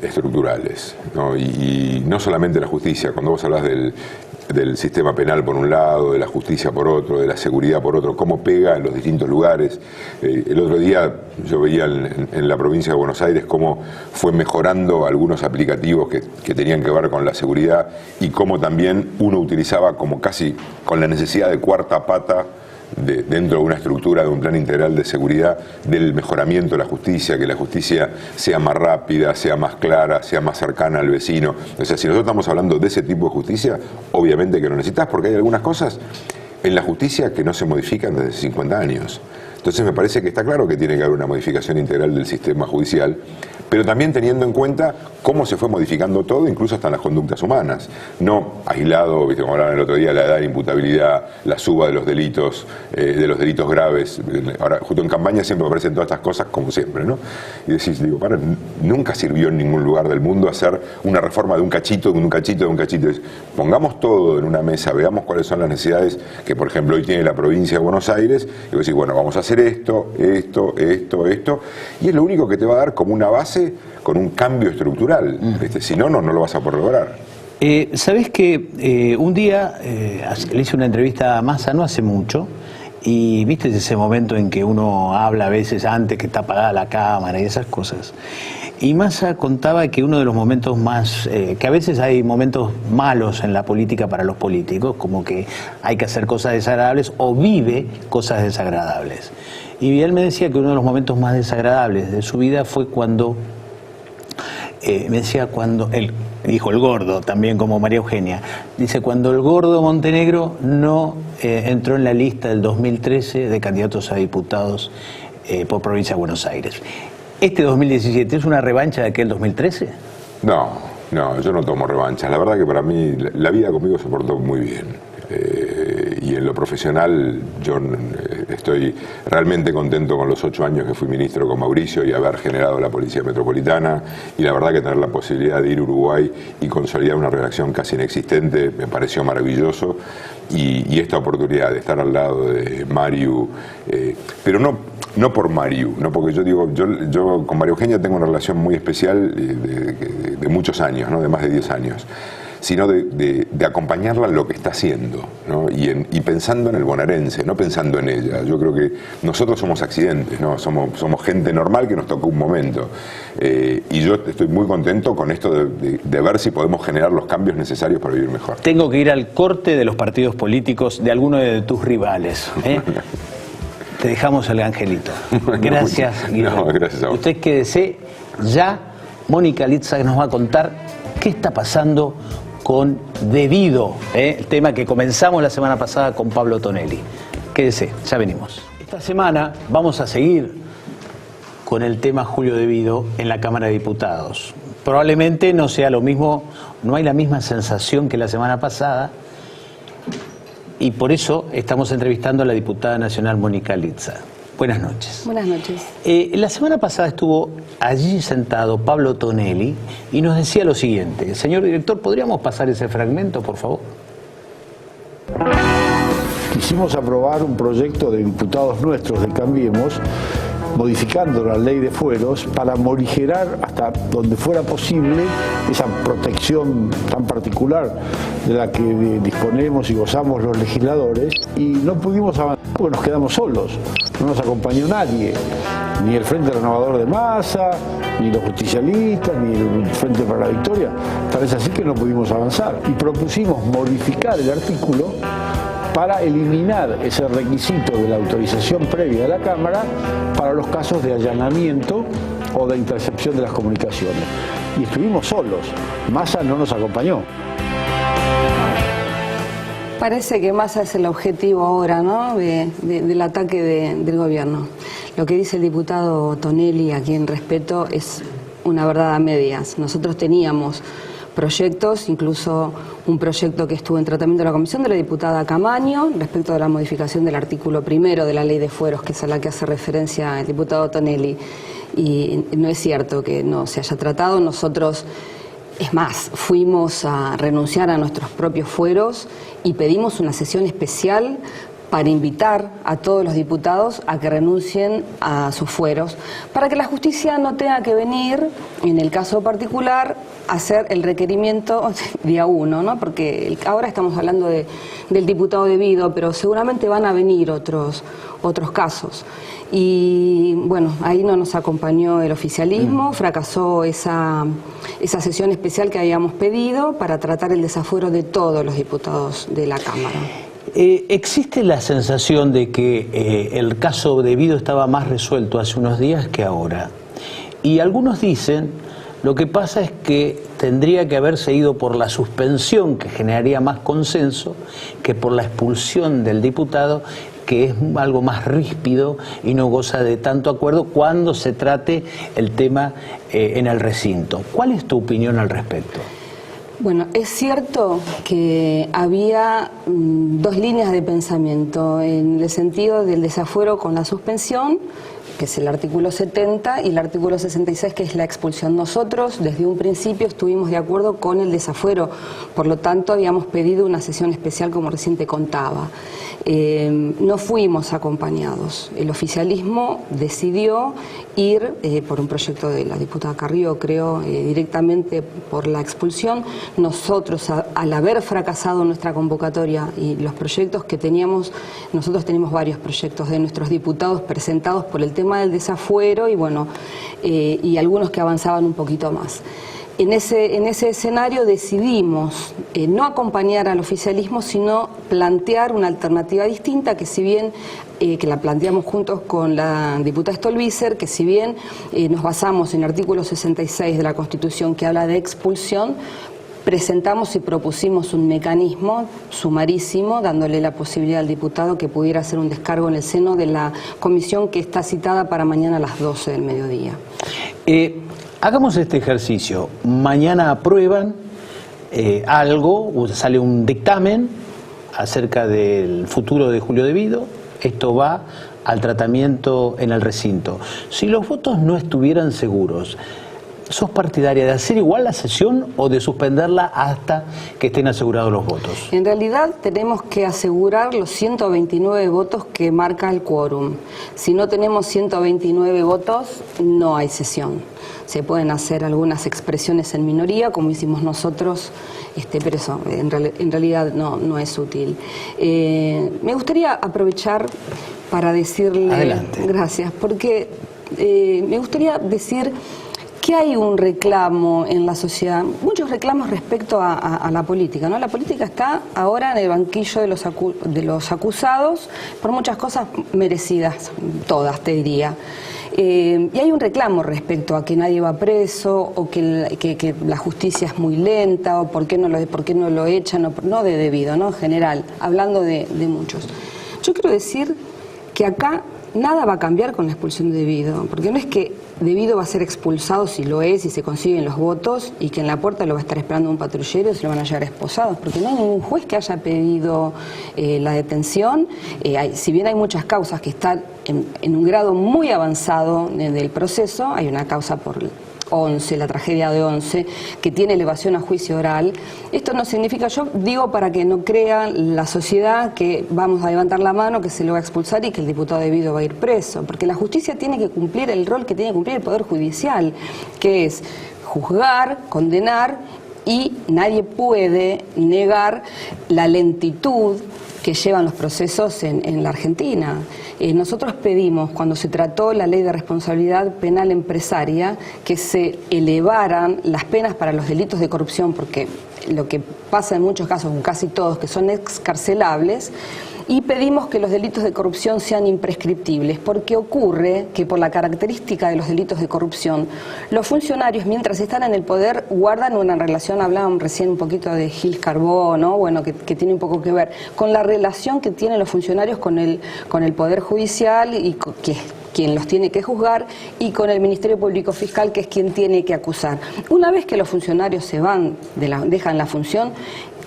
estructurales, ¿no? Y no solamente la justicia. Cuando vos hablas del sistema penal por un lado, de la justicia por otro, de la seguridad por otro, cómo pega en los distintos lugares. El otro día yo veía en la provincia de Buenos Aires cómo fue mejorando algunos aplicativos que tenían que ver con la seguridad y cómo también uno utilizaba como casi con la necesidad de cuarta pata dentro de una estructura de un plan integral de seguridad del mejoramiento de la justicia, que la justicia sea más rápida, sea más clara, sea más cercana al vecino. O sea, si nosotros estamos hablando de ese tipo de justicia, obviamente que lo necesitas, porque hay algunas cosas en la justicia que no se modifican desde 50 años. Entonces me parece que está claro que tiene que haber una modificación integral del sistema judicial, pero también teniendo en cuenta cómo se fue modificando todo, incluso hasta en las conductas humanas. No aislado, viste, como hablaban el otro día, la edad de imputabilidad, la suba de los delitos graves. Ahora, justo en campaña siempre me aparecen todas estas cosas, como siempre, ¿no? Y decís, digo, nunca sirvió en nningún lugar del mundo hacer una reforma de un cachito, de un cachito, de un cachito. Pongamos todo en una mesa, veamos cuáles son las necesidades que, por ejemplo, hoy tiene la provincia de Buenos Aires, y vos decís, bueno, vamos a hacer esto, y es lo único que te va a dar como una base con un cambio estructural. Si no, no lo vas a poder lograr. ¿Sabés que un día le hice una entrevista a Massa, no hace mucho, y viste ese momento en que uno habla a veces antes que está apagada la cámara y esas cosas? Y Massa contaba que uno de los momentos más, que a veces hay momentos malos en la política para los políticos, como que hay que hacer cosas desagradables o vive cosas desagradables. Y él me decía que uno de los momentos más desagradables de su vida fue cuando, me decía cuando, él dijo el gordo, también como María Eugenia, dice cuando el gordo Montenegro no entró en la lista del 2013 de candidatos a diputados por provincia de Buenos Aires. ¿Este 2017 es una revancha de aquel 2013? No, yo no tomo revancha. La verdad que para mí la vida conmigo se portó muy bien. Y en lo profesional yo estoy realmente contento con los 8 años que fui ministro con Mauricio y haber generado la Policía Metropolitana, y la verdad que tener la posibilidad de ir a Uruguay y consolidar una redacción casi inexistente me pareció maravilloso, y esta oportunidad de estar al lado de Mariu, pero no por Mariu, no porque yo con María Eugenia tengo una relación muy especial de muchos años, ¿no? De más de 10 años, sino de acompañarla en lo que está haciendo, ¿no? Y pensando en el bonaerense, no pensando en ella. Yo creo que nosotros somos accidentes, ¿no? Somos gente normal que nos tocó un momento. Y yo estoy muy contento con esto de ver si podemos generar los cambios necesarios para vivir mejor. Tengo que ir al corte de los partidos políticos de alguno de tus rivales, ¿eh? Te dejamos el angelito. Gracias, Guillermo. No, gracias a vos. Usted quédese, ya Mónica Litza nos va a contar qué está pasando con Debido, el tema que comenzamos la semana pasada con Pablo Tonelli. Quédese, ya venimos. Esta semana vamos a seguir con el tema Julio Debido en la Cámara de Diputados. Probablemente no sea lo mismo, no hay la misma sensación que la semana pasada, y por eso estamos entrevistando a la diputada nacional Mónica Litza. Buenas noches. Buenas noches. La semana pasada estuvo allí sentado Pablo Tonelli y nos decía lo siguiente. Señor director, ¿podríamos pasar ese fragmento, por favor? Quisimos aprobar un proyecto de diputados nuestros de Cambiemos, modificando la ley de fueros para morigerar hasta donde fuera posible esa protección tan particular de la que disponemos y gozamos los legisladores, y no pudimos avanzar porque nos quedamos solos, no nos acompañó nadie, ni el Frente Renovador de Massa, ni los justicialistas, ni el Frente para la Victoria. Tal es así que no pudimos avanzar y propusimos modificar el artículo para eliminar ese requisito de la autorización previa de la Cámara para los casos de allanamiento o de intercepción de las comunicaciones. Y estuvimos solos, Massa no nos acompañó. Parece que Massa es el objetivo ahora, ¿no?, del ataque del gobierno. Lo que dice el diputado Tonelli, a quien respeto, es una verdad a medias. Nosotros teníamos proyectos, incluso un proyecto que estuvo en tratamiento de la comisión de la diputada Camaño respecto a la modificación del artículo 1 de la ley de fueros, que es a la que hace referencia el diputado Tonelli, y no es cierto que no se haya tratado. Nosotros, es más, fuimos a renunciar a nuestros propios fueros y pedimos una sesión especial para invitar a todos los diputados a que renuncien a sus fueros, para que la justicia no tenga que venir, en el caso particular, a hacer el requerimiento día 1, ¿no? Porque ahora estamos hablando del diputado Debido, pero seguramente van a venir otros casos. Y bueno, ahí no nos acompañó el oficialismo, fracasó esa sesión especial que habíamos pedido para tratar el desafuero de todos los diputados de la Cámara. ¿Existe la sensación de que el caso Debido estaba más resuelto hace unos días que ahora? Y algunos dicen, lo que pasa es que tendría que haberse ido por la suspensión, que generaría más consenso, que por la expulsión del diputado, que es algo más ríspido y no goza de tanto acuerdo cuando se trate el tema en el recinto. ¿Cuál es tu opinión al respecto? Bueno, es cierto que había dos líneas de pensamiento en el sentido del desafuero con la suspensión, que es el artículo 70, y el artículo 66, que es la expulsión. Nosotros, desde un principio, estuvimos de acuerdo con el desafuero, por lo tanto, habíamos pedido una sesión especial, como recién te contaba. No fuimos acompañados. El oficialismo decidió ir por un proyecto de la diputada Carrió, creo, directamente por la expulsión. Nosotros, al haber fracasado nuestra convocatoria y los proyectos que teníamos, nosotros tenemos varios proyectos de nuestros diputados presentados por el tema tema del desafuero y bueno, y algunos que avanzaban un poquito más. En ese escenario decidimos no acompañar al oficialismo, sino plantear una alternativa distinta que si bien, que la planteamos juntos con la diputada Stolbizer, que si bien nos basamos en el artículo 66 de la Constitución que habla de expulsión, presentamos y propusimos un mecanismo sumarísimo, dándole la posibilidad al diputado que pudiera hacer un descargo en el seno de la comisión que está citada para mañana a las 12 del mediodía. Hagamos este ejercicio. Mañana aprueban algo, sale un dictamen acerca del futuro de Julio De Vido. Esto va al tratamiento en el recinto. Si los votos no estuvieran seguros, ¿sos partidaria de hacer igual la sesión o de suspenderla hasta que estén asegurados los votos? En realidad tenemos que asegurar los 129 votos que marca el quórum. Si no tenemos 129 votos, no hay sesión. Se pueden hacer algunas expresiones en minoría, como hicimos nosotros, pero eso en realidad no es útil. Me gustaría aprovechar para decirle... Adelante. Gracias, porque me gustaría decir que hay un reclamo en la sociedad, muchos reclamos respecto a la política, ¿no? La política está ahora en el banquillo de los acusados por muchas cosas merecidas, todas te diría. Y hay un reclamo respecto a que nadie va preso, o que la justicia es muy lenta, o por qué no lo echan, no de debido, ¿no? En general, hablando de muchos. Yo quiero decir que acá nada va a cambiar con la expulsión de De Vido, porque no es que De Vido va a ser expulsado si lo es y se consiguen los votos y que en la puerta lo va a estar esperando un patrullero y se lo van a llevar esposados, porque no hay ningún juez que haya pedido la detención. Si bien hay muchas causas que están en un grado muy avanzado del proceso, hay una causa por 11, la tragedia de 11, que tiene elevación a juicio oral. Esto no significa, yo digo para que no crea la sociedad que vamos a levantar la mano, que se lo va a expulsar y que el diputado De Vido va a ir preso, porque la justicia tiene que cumplir el rol que tiene que cumplir el Poder Judicial, que es juzgar, condenar, y nadie puede negar la lentitud que llevan los procesos en la Argentina. Nosotros pedimos, cuando se trató la ley de responsabilidad penal empresaria, que se elevaran las penas para los delitos de corrupción, porque lo que pasa en muchos casos, en casi todos, que son excarcelables, y pedimos que los delitos de corrupción sean imprescriptibles, porque ocurre que por la característica de los delitos de corrupción, los funcionarios mientras están en el poder guardan una relación, hablaban recién un poquito de Gil Carbó, ¿no? Bueno, que tiene un poco que ver con la relación que tienen los funcionarios con el Poder Judicial, y que es quien los tiene que juzgar, y con el Ministerio Público Fiscal, que es quien tiene que acusar. Una vez que los funcionarios se van, dejan la función,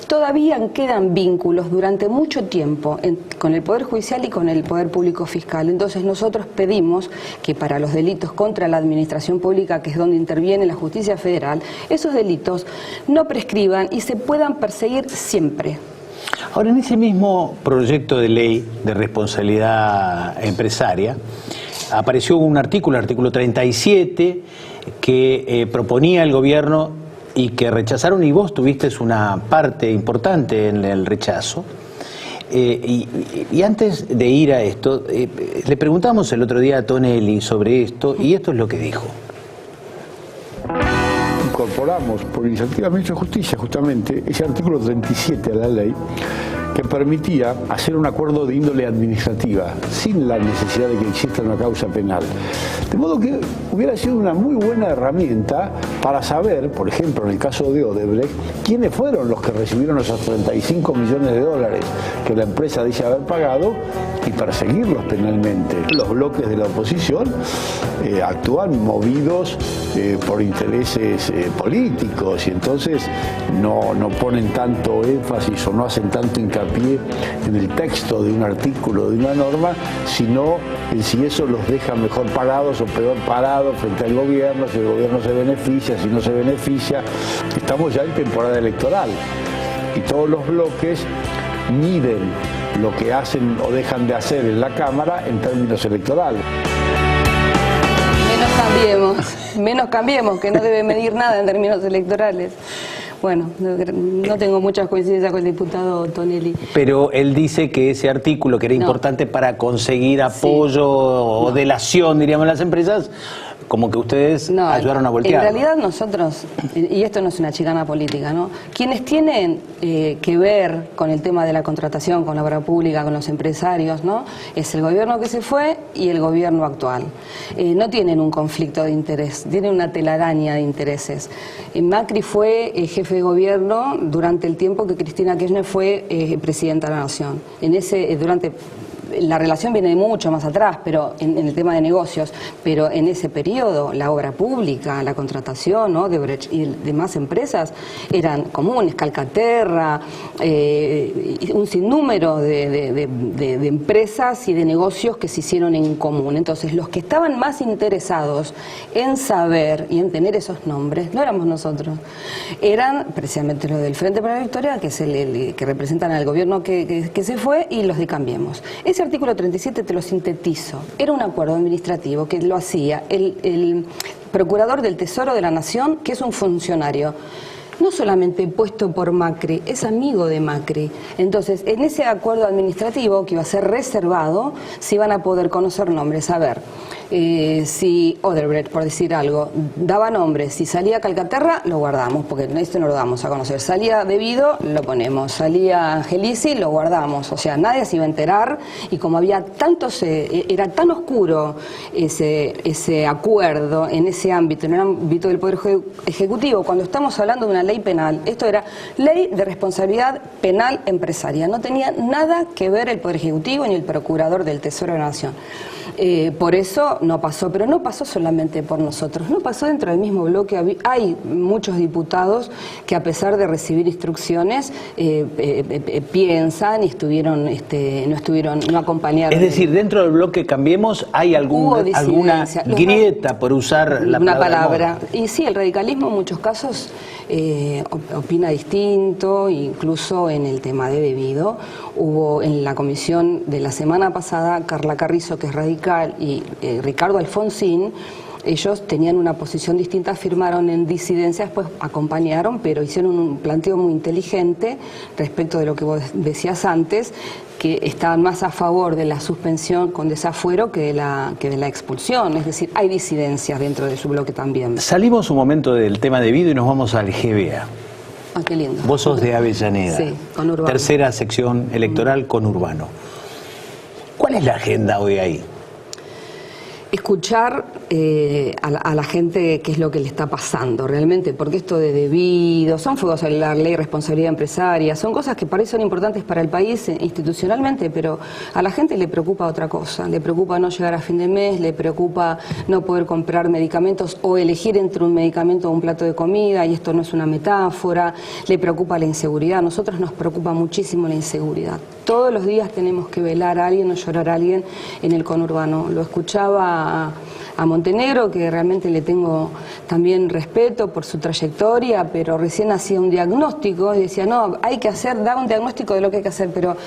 todavía quedan vínculos durante mucho tiempo con el Poder Judicial y con el Poder Público Fiscal. Entonces nosotros pedimos que para los delitos contra la administración pública, que es donde interviene la justicia federal, esos delitos no prescriban y se puedan perseguir siempre. Ahora, en ese mismo proyecto de ley de responsabilidad empresaria, apareció un artículo, el artículo 37, que proponía el gobierno y que rechazaron, y vos tuviste una parte importante en el rechazo. Y antes de ir a esto, le preguntamos el otro día a Tonelli sobre esto, y esto es lo que dijo. Incorporamos por iniciativa del Ministro de Justicia justamente ese artículo 37 a la ley, que permitía hacer un acuerdo de índole administrativa sin la necesidad de que exista una causa penal. De modo que hubiera sido una muy buena herramienta para saber, por ejemplo, en el caso de Odebrecht, quiénes fueron los que recibieron esos 35 millones de dólares que la empresa dice haber pagado y perseguirlos penalmente. Los bloques de la oposición actúan movidos por intereses políticos, y entonces no ponen tanto énfasis o no hacen tanto hincapié en el texto de un artículo, de una norma, sino en si eso los deja mejor parados o peor parados frente al gobierno, si el gobierno se beneficia, si no se beneficia. Estamos ya en temporada electoral y todos los bloques miden lo que hacen o dejan de hacer en la Cámara en términos electorales. Menos cambiemos, que no debe medir nada en términos electorales. Bueno, no tengo muchas coincidencias con el diputado Tonelli. Pero él dice que ese artículo, que era importante para conseguir apoyo o delación, diríamos, las empresas, como que ustedes ayudaron a voltear. En realidad nosotros, y esto no es una chicana política, ¿no? Quienes tienen que ver con el tema de la contratación, con la obra pública, con los empresarios, ¿no? Es el gobierno que se fue y el gobierno actual. No tienen un conflicto de interés, tienen una telaraña de intereses. Macri fue jefe de gobierno durante el tiempo que Cristina Kirchner fue presidenta de la Nación. La relación viene de mucho más atrás, pero en el tema de negocios, pero en ese periodo la obra pública, la contratación, ¿no?, de Brecht y demás empresas eran comunes, Calcaterra, un sinnúmero de empresas y de negocios que se hicieron en común. Entonces, los que estaban más interesados en saber y en tener esos nombres no éramos nosotros, eran precisamente los del Frente para la Victoria, que es el que representan al gobierno que se fue, y los de Cambiemos. Ese artículo 37 te lo sintetizo. Era un acuerdo administrativo que lo hacía el procurador del Tesoro de la Nación, que es un funcionario no solamente puesto por Macri, es amigo de Macri. Entonces, en ese acuerdo administrativo, que iba a ser reservado, se iban a poder conocer nombres. A ver, si Odebrecht, por decir algo, daba nombres, si salía Calcaterra, lo guardamos, porque esto no lo damos a conocer. Salía Debido, lo ponemos. Salía Angelici, lo guardamos. O sea, nadie se iba a enterar, y como había tantos, era tan oscuro ese acuerdo en ese ámbito, en el ámbito del Poder Ejecutivo, cuando estamos hablando de una ley penal, esto era ley de responsabilidad penal empresaria, no tenía nada que ver el Poder Ejecutivo ni el Procurador del Tesoro de la Nación. Por eso no pasó, pero no pasó solamente por nosotros, no pasó dentro del mismo bloque. Hay muchos diputados que, a pesar de recibir instrucciones, piensan y no acompañaron. Es decir, dentro del bloque Cambiemos hay alguna grieta, por usar una palabra. Y sí, el radicalismo en muchos casos opina distinto, incluso en el tema de Debido. Hubo en la comisión de la semana pasada, Carla Carrizo, que es radical, y Ricardo Alfonsín, ellos tenían una posición distinta, firmaron en disidencias, pues acompañaron, pero hicieron un planteo muy inteligente respecto de lo que vos decías antes, que estaban más a favor de la suspensión con desafuero que de la expulsión. Es decir, hay disidencias dentro de su bloque también. Salimos un momento del tema Debido y nos vamos al GBA. Ah, qué lindo. Vos sos de Avellaneda. Sí, conurbano. Tercera sección electoral, conurbano. ¿Cuál es la agenda hoy ahí? Escuchar a la gente qué es lo que le está pasando realmente, porque esto de Debido, son fuegos a la ley de responsabilidad empresaria, son cosas que parecen importantes para el país institucionalmente, pero a la gente le preocupa otra cosa, le preocupa no llegar a fin de mes, le preocupa no poder comprar medicamentos o elegir entre un medicamento o un plato de comida, y esto no es una metáfora, le preocupa la inseguridad. A nosotros nos preocupa muchísimo la inseguridad. Todos los días tenemos que velar a alguien o llorar a alguien en el conurbano. Lo escuchaba a Montenegro, que realmente le tengo también respeto por su trayectoria, pero recién hacía un diagnóstico y decía, no, hay que da un diagnóstico de lo que hay que hacer, pero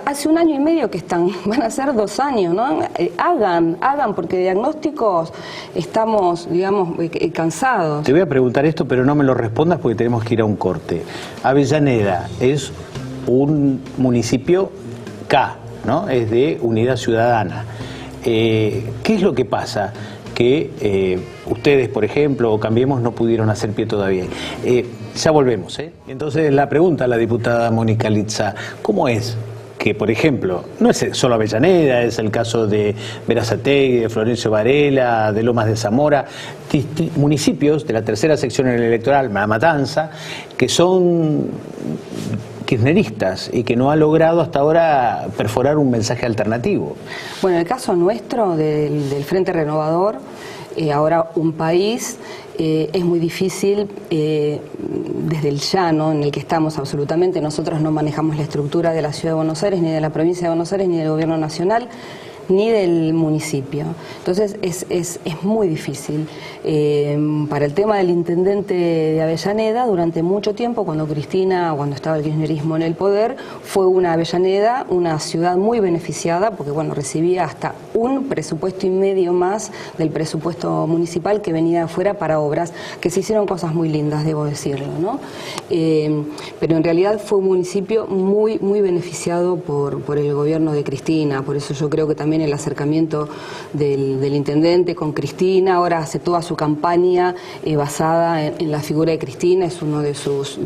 hace 1 año y medio que están, van a ser 2 años, ¿no? Hagan, porque diagnósticos estamos, digamos, cansados. Te voy a preguntar esto, pero no me lo respondas porque tenemos que ir a un corte. Avellaneda es un municipio K, ¿no? Es de Unidad Ciudadana. ¿Qué es lo que pasa? Que ustedes, por ejemplo, o Cambiemos, no pudieron hacer pie todavía. Ya volvemos, ¿eh? Entonces, la pregunta a la diputada Mónica Litza, ¿cómo es que, por ejemplo, no es solo Avellaneda, es el caso de Berazategui, de Florencio Varela, de Lomas de Zamora, municipios de la tercera sección electoral, La Matanza, que son kirchneristas y que no ha logrado hasta ahora perforar un mensaje alternativo? Bueno, el caso nuestro del Frente Renovador, ahora un país, es muy difícil desde el llano en el que estamos absolutamente. Nosotros no manejamos la estructura de la Ciudad de Buenos Aires, ni de la Provincia de Buenos Aires, ni del Gobierno Nacional, ni del municipio. Entonces es muy difícil. Para el tema del intendente de Avellaneda, durante mucho tiempo, cuando estaba el kirchnerismo en el poder, fue Avellaneda una ciudad muy beneficiada, porque bueno, recibía hasta un presupuesto y medio más del presupuesto municipal que venía de afuera para obras, que se hicieron cosas muy lindas, debo decirlo, ¿no? Pero en realidad fue un municipio muy beneficiado por el gobierno de Cristina. Por eso yo creo que también el acercamiento del intendente con Cristina, ahora hace toda su campaña basada en la figura de Cristina, es uno de sus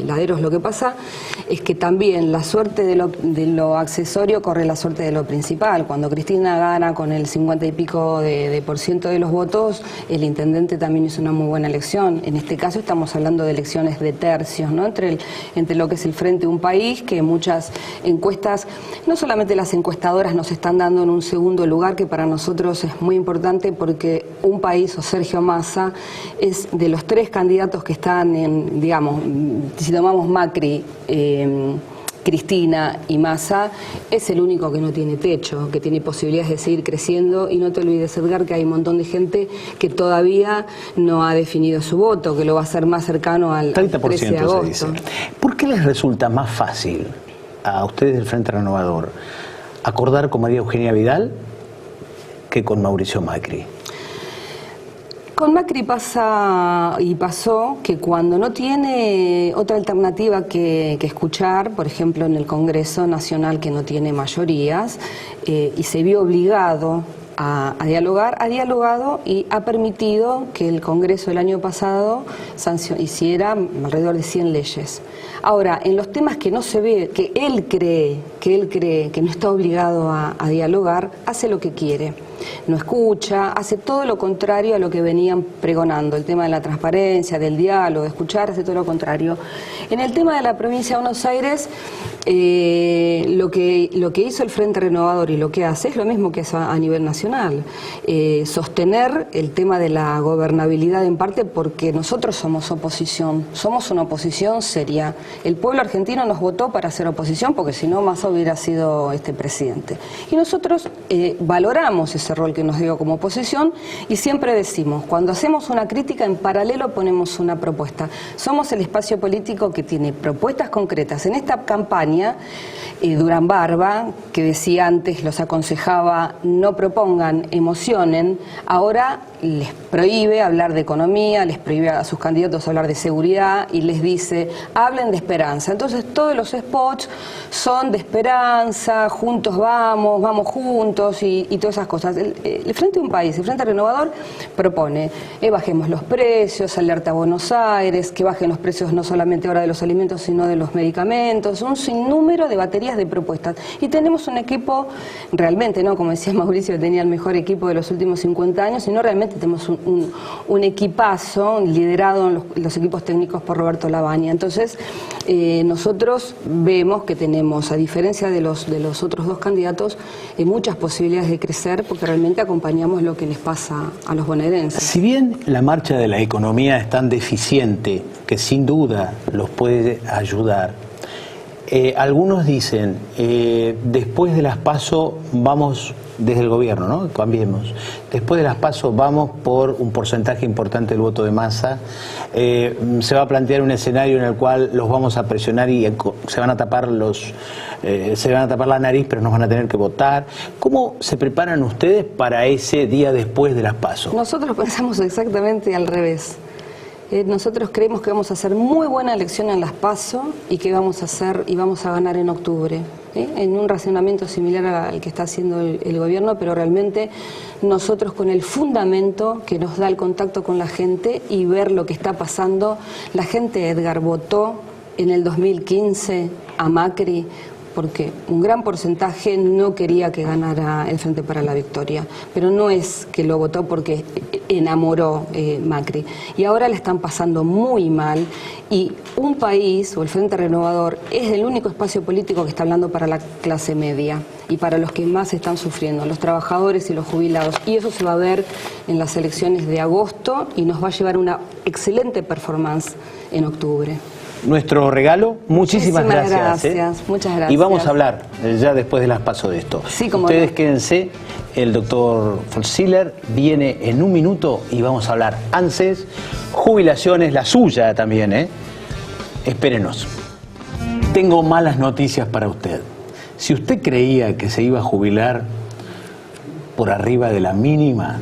laderos. Lo que pasa es que también la suerte de lo accesorio corre la suerte de lo principal. Cuando Cristina gana con el 50 y pico de % de los votos, el intendente también hizo una muy buena elección. En este caso estamos hablando de elecciones de tercios, ¿no? Entre lo que es el Frente Un País, que muchas encuestas, no solamente las encuestadoras nos están dando en un segundo lugar, que para nosotros es muy importante porque Un País o Sergio Massa es de los 3 candidatos que están en, digamos, si tomamos Macri, Cristina y Massa, es el único que no tiene techo, que tiene posibilidades de seguir creciendo. Y no te olvides, Edgar, que hay un montón de gente que todavía no ha definido su voto, que lo va a hacer más cercano al 13 de agosto. Se dice. ¿Por qué les resulta más fácil a ustedes del Frente Renovador acordar con María Eugenia Vidal que con Mauricio Macri? Con Macri pasó que cuando no tiene otra alternativa que escuchar, por ejemplo en el Congreso Nacional, que no tiene mayorías, y se vio obligado a dialogar, ha dialogado y ha permitido que el Congreso el año pasado hiciera alrededor de 100 leyes. Ahora, en los temas que no se ve, que él cree que no está obligado a dialogar, hace lo que quiere. No escucha, hace todo lo contrario a lo que venían pregonando, el tema de la transparencia, del diálogo, de escuchar, hace todo lo contrario. En el tema de la provincia de Buenos Aires, lo que hizo el Frente Renovador y lo que hace es lo mismo que hace a nivel nacional, sostener el tema de la gobernabilidad en parte porque nosotros somos oposición, somos una oposición seria. El pueblo argentino nos votó para hacer oposición porque si no Massa hubiera sido presidente. Y nosotros valoramos ese rol que nos dio como oposición y siempre decimos, cuando hacemos una crítica, en paralelo ponemos una propuesta. Somos el espacio político que tiene propuestas concretas. En esta campaña, Durán Barba, que decía antes, los aconsejaba, no propongan, emocionen, ahora les prohíbe hablar de economía, les prohíbe a sus candidatos hablar de seguridad y les dice, hablen de esperanza. Entonces todos los spots son de esperanza, juntos vamos juntos y todas esas cosas. El Frente Un País, el Frente Renovador propone, bajemos los precios, alerta a Buenos Aires, que bajen los precios no solamente ahora de los alimentos, sino de los medicamentos, un sinnúmero de baterías de propuestas. Y tenemos un equipo, realmente, ¿no? Como decía Mauricio, tenía el mejor equipo de los últimos 50 años, sino realmente tenemos un equipazo liderado en los equipos técnicos por Roberto Labaña. Entonces, nosotros vemos que tenemos, a diferencia de los otros 2 candidatos, muchas posibilidades de crecer porque realmente acompañamos lo que les pasa a los bonaerenses. Si bien la marcha de la economía es tan deficiente que sin duda los puede ayudar, algunos dicen, después de las PASO vamos, desde el gobierno, ¿no? Cambiemos. Después de las PASO vamos por un porcentaje importante del voto de Massa. Se va a plantear un escenario en el cual los vamos a presionar y se van a tapar la nariz, pero nos van a tener que votar. ¿Cómo se preparan ustedes para ese día después de las PASO? Nosotros pensamos exactamente al revés. Nosotros creemos que vamos a hacer muy buena elección en las PASO y que vamos a ganar en octubre, en un racionamiento similar al que está haciendo el gobierno, pero realmente nosotros con el fundamento que nos da el contacto con la gente y ver lo que está pasando. La gente, Edgar, votó en el 2015 a Macri porque un gran porcentaje no quería que ganara el Frente para la Victoria, pero no es que lo votó porque enamoró Macri. Y ahora le están pasando muy mal y Un País o el Frente Renovador es el único espacio político que está hablando para la clase media y para los que más están sufriendo, los trabajadores y los jubilados. Y eso se va a ver en las elecciones de agosto y nos va a llevar una excelente performance en octubre. nuestro regalo. Muchísimas gracias. Muchas gracias. Y vamos a hablar ya después de las pasos de esto. Sí, como ustedes no. quédense, el doctor Volzhiller viene en un minuto y vamos a hablar ANSES, jubilaciones, la suya también, ¿eh? Espérenos. Tengo malas noticias para usted. Si usted creía que se iba a jubilar por arriba de la mínima,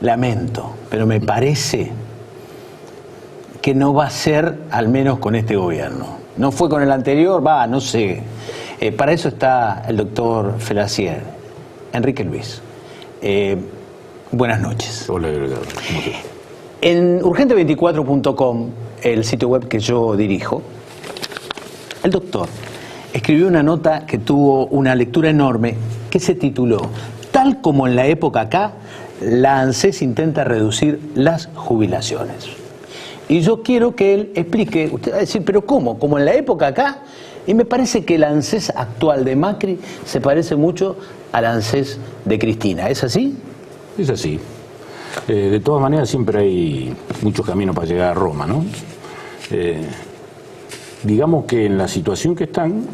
lamento, pero me parece que no va a ser, al menos con este gobierno. No fue con el anterior, no sé. Para eso está el doctor Felacier, Enrique Luis. Buenas noches. Hola, Gregorio. En urgente24.com, el sitio web que yo dirijo, el doctor escribió una nota que tuvo una lectura enorme que se tituló "Tal como en la época acá, la ANSES intenta reducir las jubilaciones". Y yo quiero que él explique, usted va a decir, ¿pero cómo? ¿Como en la época acá? Y me parece que el ANSES actual de Macri se parece mucho al ANSES de Cristina. ¿Es así? Es así. De todas maneras, siempre hay muchos caminos para llegar a Roma, ¿no? Digamos que en la situación que están,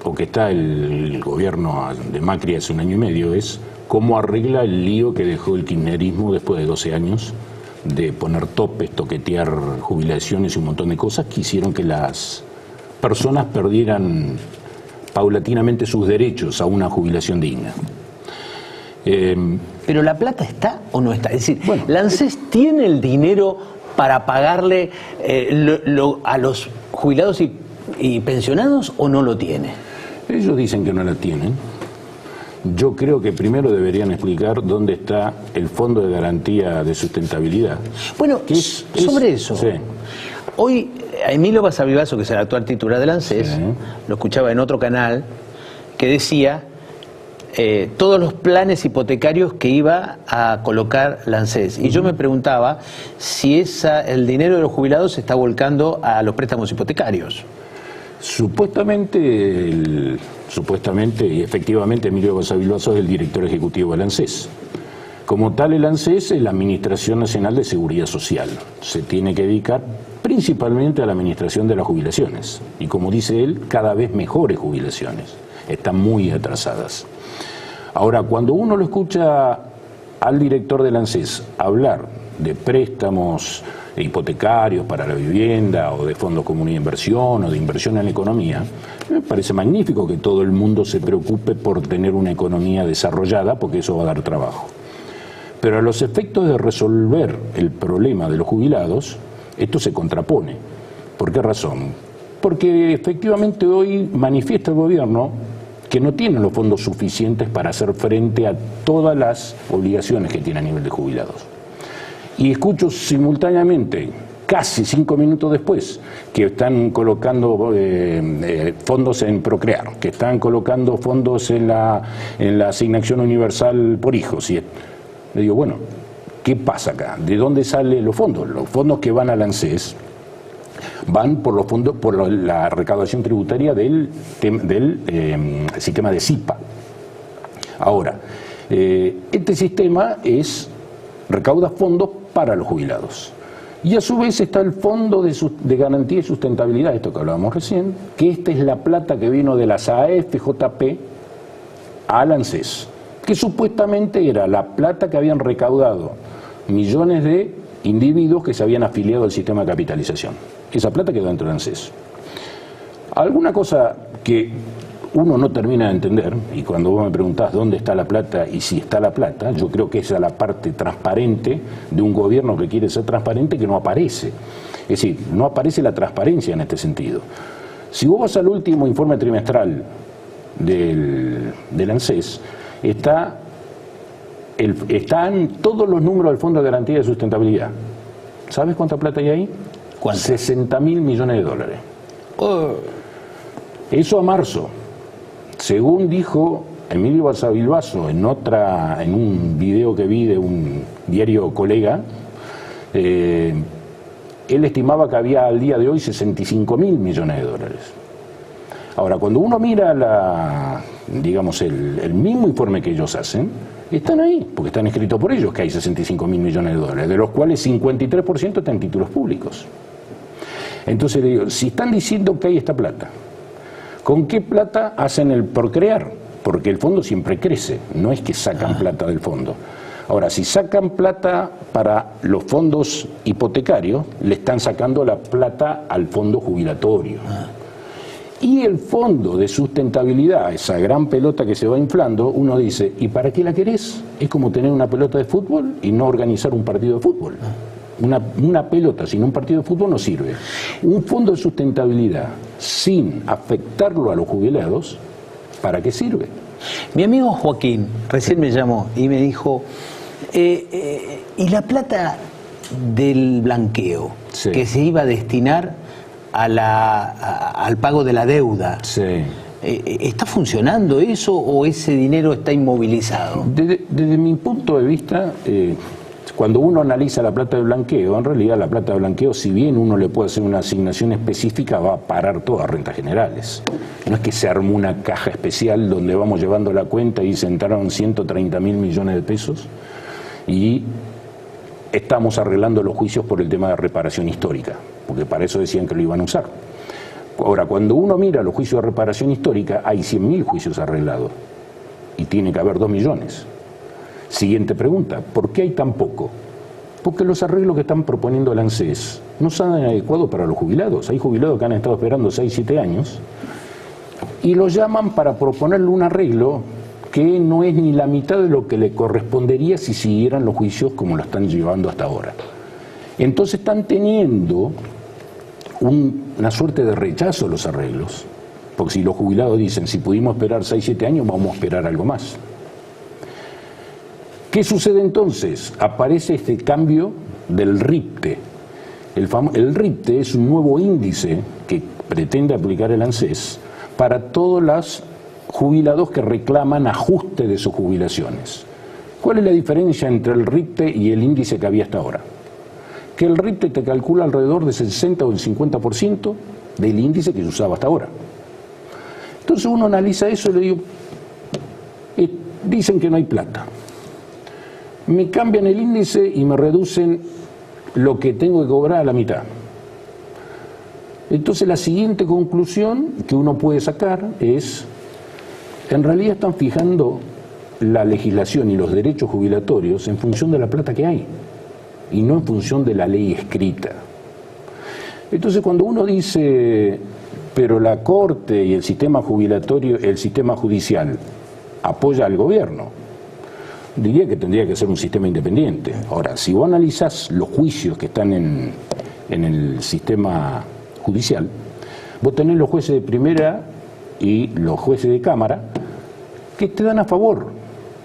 o que está el gobierno de Macri hace un año y medio, es cómo arregla el lío que dejó el kirchnerismo después de 12 años de poner topes, toquetear jubilaciones y un montón de cosas que hicieron que las personas perdieran paulatinamente sus derechos a una jubilación digna. Pero la plata está o no está. Es decir, bueno, ¿la ANSES tiene el dinero para pagarle a los jubilados y pensionados o no lo tiene? Ellos dicen que no la tienen. Yo creo que primero deberían explicar dónde está el Fondo de Garantía de Sustentabilidad. Bueno, sobre eso. Sí. Hoy a Emilio Basavilbaso, que es el actual titular del ANSES, sí, lo escuchaba en otro canal, que decía todos los planes hipotecarios que iba a colocar la ANSES. Y yo me preguntaba si el dinero de los jubilados se está volcando a los préstamos hipotecarios. Supuestamente y efectivamente Emilio Basavilbaso es el director ejecutivo del ANSES. Como tal, el ANSES es la Administración Nacional de Seguridad Social. Se tiene que dedicar principalmente a la administración de las jubilaciones. Y como dice él, cada vez mejores jubilaciones. Están muy atrasadas. Ahora, cuando uno lo escucha al director del ANSES hablar de préstamos hipotecarios para la vivienda o de fondos comunes de inversión o de inversión en la economía, me parece magnífico que todo el mundo se preocupe por tener una economía desarrollada, porque eso va a dar trabajo. Pero a los efectos de resolver el problema de los jubilados, esto se contrapone. ¿Por qué razón? Porque efectivamente hoy manifiesta el gobierno que no tiene los fondos suficientes para hacer frente a todas las obligaciones que tiene a nivel de jubilados. Y escucho simultáneamente, casi 5 minutos después, que están colocando fondos en Procrear, que están colocando fondos en la asignación universal por hijos. Y le digo, bueno, ¿qué pasa acá? ¿De dónde salen los fondos? Los fondos que van al ANSES van por los fondos, por la recaudación tributaria del sistema de SIPA. Ahora, este sistema recauda fondos para los jubilados. Y a su vez está el Fondo de Garantía y Sustentabilidad, esto que hablábamos recién, que esta es la plata que vino de las AFJP al ANSES, que supuestamente era la plata que habían recaudado millones de individuos que se habían afiliado al sistema de capitalización. Esa plata quedó dentro del ANSES. Alguna cosa que uno no termina de entender, y cuando vos me preguntás dónde está la plata y si está la plata, yo creo que esa es la parte transparente de un gobierno que quiere ser transparente que no aparece. Es decir, no aparece la transparencia en este sentido. Si vos vas al último informe trimestral del ANSES, están todos los números del Fondo de Garantía de Sustentabilidad. ¿Sabes cuánta plata hay ahí? ¿Cuánto? 60.000 millones de dólares. Eso a marzo. Según dijo Emilio Basavilbaso en un video que vi de un diario colega, él estimaba que había al día de hoy 65.000 millones de dólares. Ahora, cuando uno mira digamos, el mismo informe que ellos hacen, están ahí, porque están escritos por ellos, que hay 65.000 millones de dólares, de los cuales 53% están en títulos públicos. Entonces, digo, si están diciendo que hay esta plata, ¿con qué plata hacen el procrear? Porque el fondo siempre crece, no es que sacan plata del fondo. Ahora, si sacan plata para los fondos hipotecarios, le están sacando la plata al fondo jubilatorio. Y el fondo de sustentabilidad, esa gran pelota que se va inflando, uno dice, ¿y para qué la querés? Es como tener una pelota de fútbol y no organizar un partido de fútbol. Una pelota sin un partido de fútbol no sirve. Un fondo de sustentabilidad sin afectarlo a los jubilados, ¿para qué sirve? Mi amigo Joaquín recién me llamó y me dijo, ¿y la plata del blanqueo Sí. que se iba a destinar al pago de la deuda? Sí. ¿Está funcionando eso o ese dinero está inmovilizado? Desde mi punto de vista, cuando uno analiza la plata de blanqueo, en realidad la plata de blanqueo, si bien uno le puede hacer una asignación específica, va a parar todas rentas generales. No es que se armó una caja especial donde vamos llevando la cuenta y se entraron 130.000 millones de pesos y estamos arreglando los juicios por el tema de reparación histórica, porque para eso decían que lo iban a usar. Ahora, cuando uno mira los juicios de reparación histórica, hay 100.000 juicios arreglados y tiene que haber 2 millones. Siguiente pregunta, ¿por qué hay tan poco? Porque los arreglos que están proponiendo el ANSES no son adecuados para los jubilados. Hay jubilados que han estado esperando 6, 7 años y los llaman para proponerle un arreglo que no es ni la mitad de lo que le correspondería si siguieran los juicios como lo están llevando hasta ahora. Entonces están teniendo una suerte de rechazo a los arreglos, porque si los jubilados dicen, si pudimos esperar 6, 7 años, vamos a esperar algo más. ¿Qué sucede entonces? Aparece este cambio del RIPTE. El RIPTE es un nuevo índice que pretende aplicar el ANSES para todos los jubilados que reclaman ajuste de sus jubilaciones. ¿Cuál es la diferencia entre el RIPTE y el índice que había hasta ahora? Que el RIPTE te calcula alrededor del 60 o el 50% del índice que se usaba hasta ahora. Entonces uno analiza eso y le digo, dicen que no hay plata. Me cambian el índice y me reducen lo que tengo que cobrar a la mitad. Entonces la siguiente conclusión que uno puede sacar es, en realidad están fijando la legislación y los derechos jubilatorios en función de la plata que hay y no en función de la ley escrita. Entonces cuando uno dice, pero la Corte y el sistema jubilatorio, el sistema judicial apoya al gobierno, diría que tendría que ser un sistema independiente. Ahora, si vos analizás los juicios que están en el sistema judicial, vos tenés los jueces de primera y los jueces de cámara que te dan a favor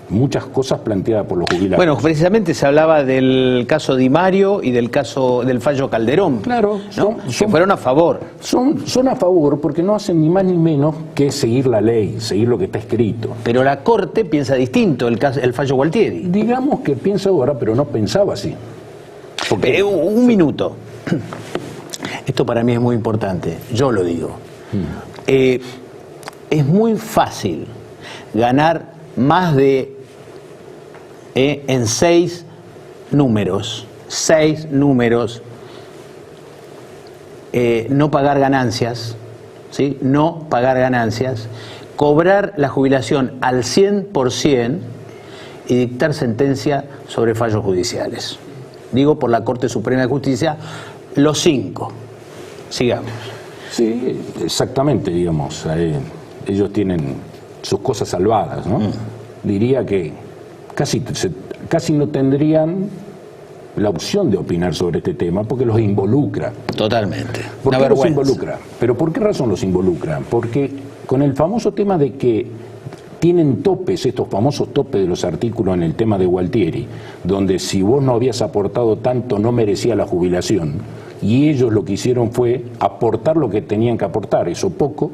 muchas cosas planteadas por los jubilados. Bueno, precisamente se hablaba del caso Di Mario y del caso del fallo Calderón. Claro, ¿no? Que fueron a favor. Son a favor porque no hacen ni más ni menos que seguir la ley, seguir lo que está escrito. Pero la Corte piensa distinto, el fallo Gualtieri. Digamos que piensa ahora, pero no pensaba así. Porque, Un minuto. Esto para mí es muy importante, yo lo digo. Es muy fácil ganar más de en 6 números, no pagar ganancias, ¿sí? No pagar ganancias, cobrar la jubilación al 100% y dictar sentencia sobre fallos judiciales. Digo por la Corte Suprema de Justicia, los 5. Sigamos. Sí, exactamente, digamos. Ellos tienen sus cosas salvadas, ¿no? Diría que casi no tendrían la opción de opinar sobre este tema porque los involucra. Totalmente. ¿Por qué los involucra? ¿Pero por qué razón los involucra? Porque con el famoso tema de que tienen topes, estos famosos topes de los artículos en el tema de Gualtieri, donde si vos no habías aportado tanto no merecía la jubilación, y ellos lo que hicieron fue aportar lo que tenían que aportar, eso poco,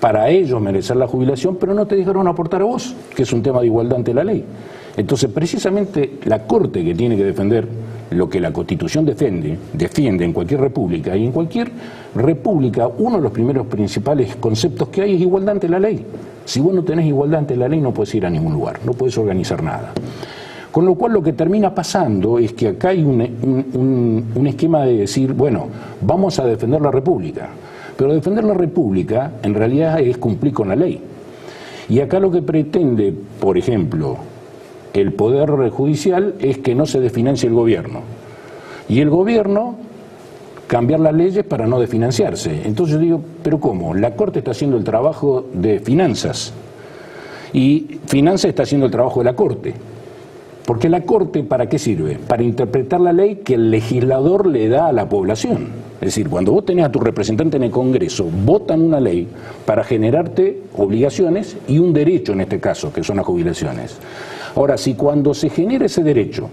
para ellos merecer la jubilación, pero no te dejaron aportar a vos, que es un tema de igualdad ante la ley. Entonces, precisamente la Corte que tiene que defender lo que la Constitución defiende en cualquier república, y en cualquier república uno de los primeros principales conceptos que hay es igualdad ante la ley. Si vos no tenés igualdad ante la ley no puedes ir a ningún lugar, no puedes organizar nada. Con lo cual lo que termina pasando es que acá hay un esquema de decir, bueno, vamos a defender la república, pero defender la república en realidad es cumplir con la ley. Y acá lo que pretende, por ejemplo, el Poder Judicial es que no se desfinancie el gobierno. Y el gobierno cambiar las leyes para no desfinanciarse. Entonces yo digo, ¿pero cómo? La Corte está haciendo el trabajo de finanzas y finanzas está haciendo el trabajo de la Corte. Porque la Corte, ¿para qué sirve? Para interpretar la ley que el legislador le da a la población. Es decir, cuando vos tenés a tu representante en el Congreso, votan una ley para generarte obligaciones y un derecho en este caso, que son las jubilaciones. Ahora, si cuando se genera ese derecho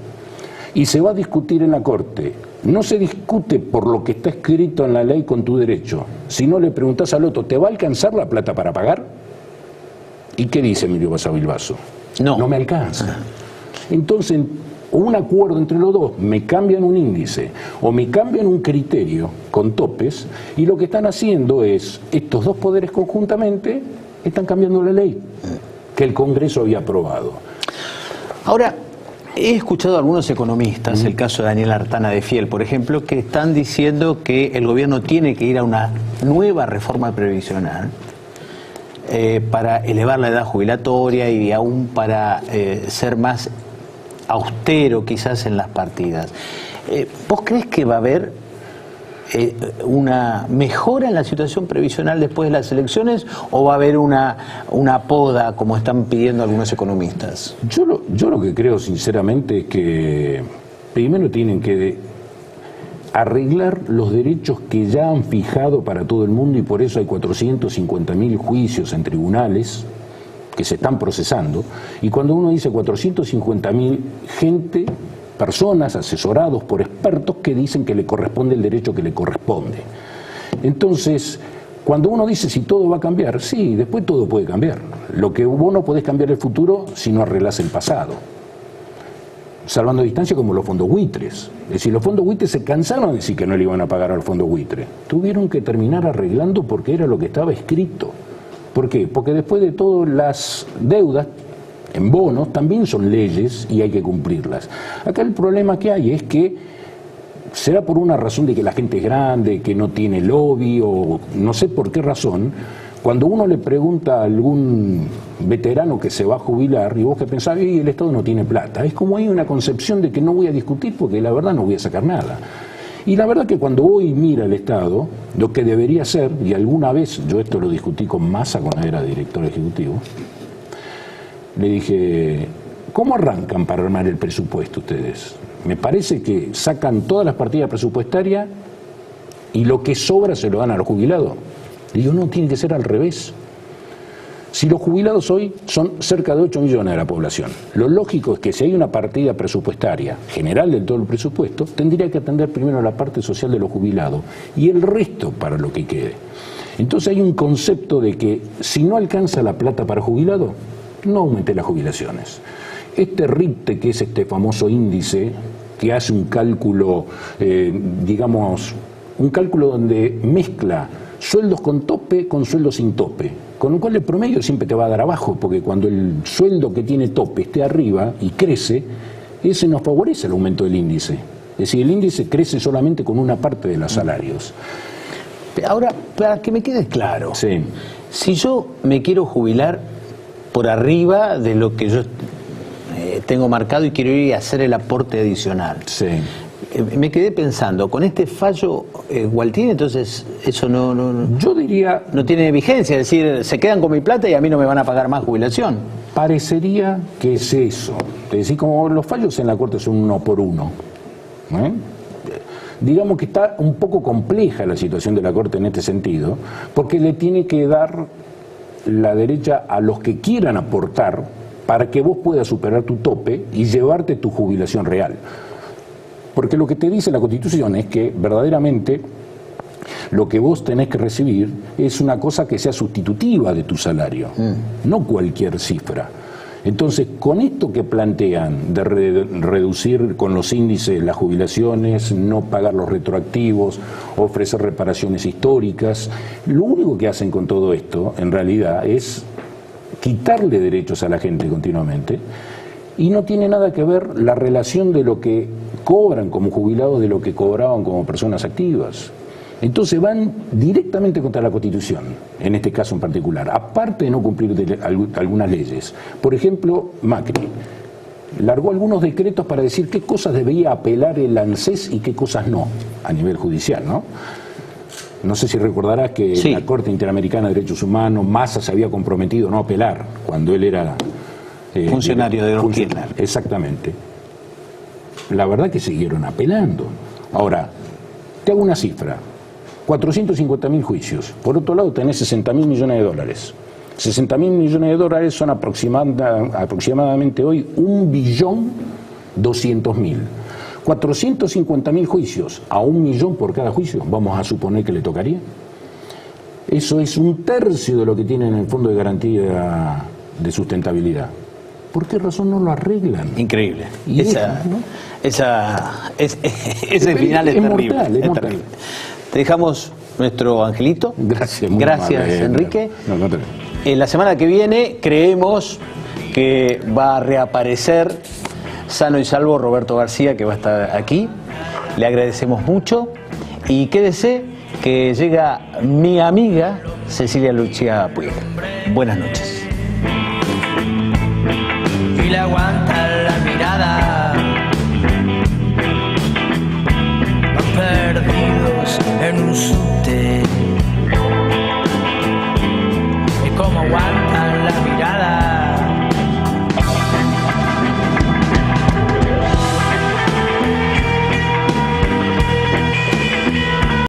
y se va a discutir en la Corte, no se discute por lo que está escrito en la ley con tu derecho, sino le preguntás al otro, ¿te va a alcanzar la plata para pagar? ¿Y qué dice Emilio Basavilbaso? No me alcanza. Entonces, un acuerdo entre los dos, me cambian un índice o me cambian un criterio con topes, y lo que están haciendo es, estos dos poderes conjuntamente están cambiando la ley que el Congreso había aprobado. Ahora, he escuchado a algunos economistas, el caso de Daniel Artana de Fiel, por ejemplo, que están diciendo que el gobierno tiene que ir a una nueva reforma previsional para elevar la edad jubilatoria y aún para ser más austero quizás en las partidas. ¿Vos crees que va a haber una mejora en la situación previsional después de las elecciones o va a haber una poda como están pidiendo algunos economistas? Yo lo que creo sinceramente es que primero tienen que arreglar los derechos que ya han fijado para todo el mundo, y por eso hay 450.000 juicios en tribunales que se están procesando. Y cuando uno dice 450.000, personas asesorados por expertos que dicen que le corresponde el derecho que le corresponde. Entonces, cuando uno dice si todo va a cambiar, sí, después todo puede cambiar. Lo que vos no podés cambiar el futuro si no arreglás el pasado. Salvando distancia como los fondos buitres. Es decir, los fondos buitres se cansaron de decir que no le iban a pagar al fondo buitre. Tuvieron que terminar arreglando porque era lo que estaba escrito. ¿Por qué? Porque después de todo las deudas en bonos también son leyes y hay que cumplirlas. Acá el problema que hay es que será por una razón de que la gente es grande, que no tiene lobby o no sé por qué razón. Cuando uno le pregunta a algún veterano que se va a jubilar y vos que pensás, el Estado no tiene plata, es como hay una concepción de que no voy a discutir porque la verdad no voy a sacar nada. Y la verdad que cuando hoy mira el Estado, lo que debería ser, y alguna vez yo esto lo discutí con Massa cuando era director ejecutivo, le dije, ¿cómo arrancan para armar el presupuesto ustedes? Me parece que sacan todas las partidas presupuestarias y lo que sobra se lo dan a los jubilados. Le digo, no, tiene que ser al revés. Si los jubilados hoy son cerca de 8 millones de la población, lo lógico es que si hay una partida presupuestaria general del todo el presupuesto, tendría que atender primero la parte social de los jubilados y el resto para lo que quede. Entonces hay un concepto de que si no alcanza la plata para jubilado, no aumente las jubilaciones. Este RIPTE, que es este famoso índice que hace un cálculo, digamos, un cálculo donde mezcla sueldos con tope con sueldos sin tope, con lo cual el promedio siempre te va a dar abajo, porque cuando el sueldo que tiene tope esté arriba y crece, ese nos favorece el aumento del índice. Es decir, el índice crece solamente con una parte de los salarios. Ahora, para que me quede claro, sí. Si yo me quiero jubilar por arriba de lo que yo tengo marcado y quiero ir a hacer el aporte adicional. Sí. Me quedé pensando, con este fallo Gualtieri, entonces eso yo diría, no tiene vigencia, es decir, se quedan con mi plata y a mí no me van a pagar más jubilación. Parecería que es eso. Es decir, como los fallos en la Corte son 1 por 1. Digamos que está un poco compleja la situación de la Corte en este sentido, porque le tiene que dar la derecha a los que quieran aportar para que vos puedas superar tu tope y llevarte tu jubilación real. Porque lo que te dice la Constitución es que verdaderamente lo que vos tenés que recibir es una cosa que sea sustitutiva de tu salario, no cualquier cifra. Entonces, con esto que plantean de reducir con los índices las jubilaciones, no pagar los retroactivos, ofrecer reparaciones históricas, lo único que hacen con todo esto, en realidad, es quitarle derechos a la gente continuamente, y no tiene nada que ver la relación de lo que cobran como jubilados de lo que cobraban como personas activas. Entonces van directamente contra la Constitución, en este caso en particular, aparte de no cumplir algunas leyes. Por ejemplo, Macri largó algunos decretos para decir qué cosas debía apelar el ANSES y qué cosas no, a nivel judicial, ¿no? No sé si recordarás que sí, la Corte Interamericana de Derechos Humanos, Massa se había comprometido a no apelar cuando él era funcionario de los Kirchner. Exactamente. La verdad que siguieron apelando. Ahora, te hago una cifra. 450.000 juicios. Por otro lado, tenés 60.000 millones de dólares. 60.000 millones de dólares son aproximadamente hoy 1.200.000. 450.000 juicios a 1 millón por cada juicio, vamos a suponer que le tocaría. Eso es 1/3 de lo que tienen en el Fondo de Garantía de Sustentabilidad. ¿Por qué razón no lo arreglan? Increíble. Y Ese final es terrible. Mortal, es terrible. Te dejamos nuestro angelito. Gracias, muy Gracias, amable, Enrique. No, En la semana que viene creemos que va a reaparecer sano y salvo Roberto García, que va a estar aquí. Le agradecemos mucho y quédese que llega mi amiga Cecilia Lucía Puig. Buenas noches. Y le aguanta la mirada, van perdidos en un subte. Y como aguantan la mirada.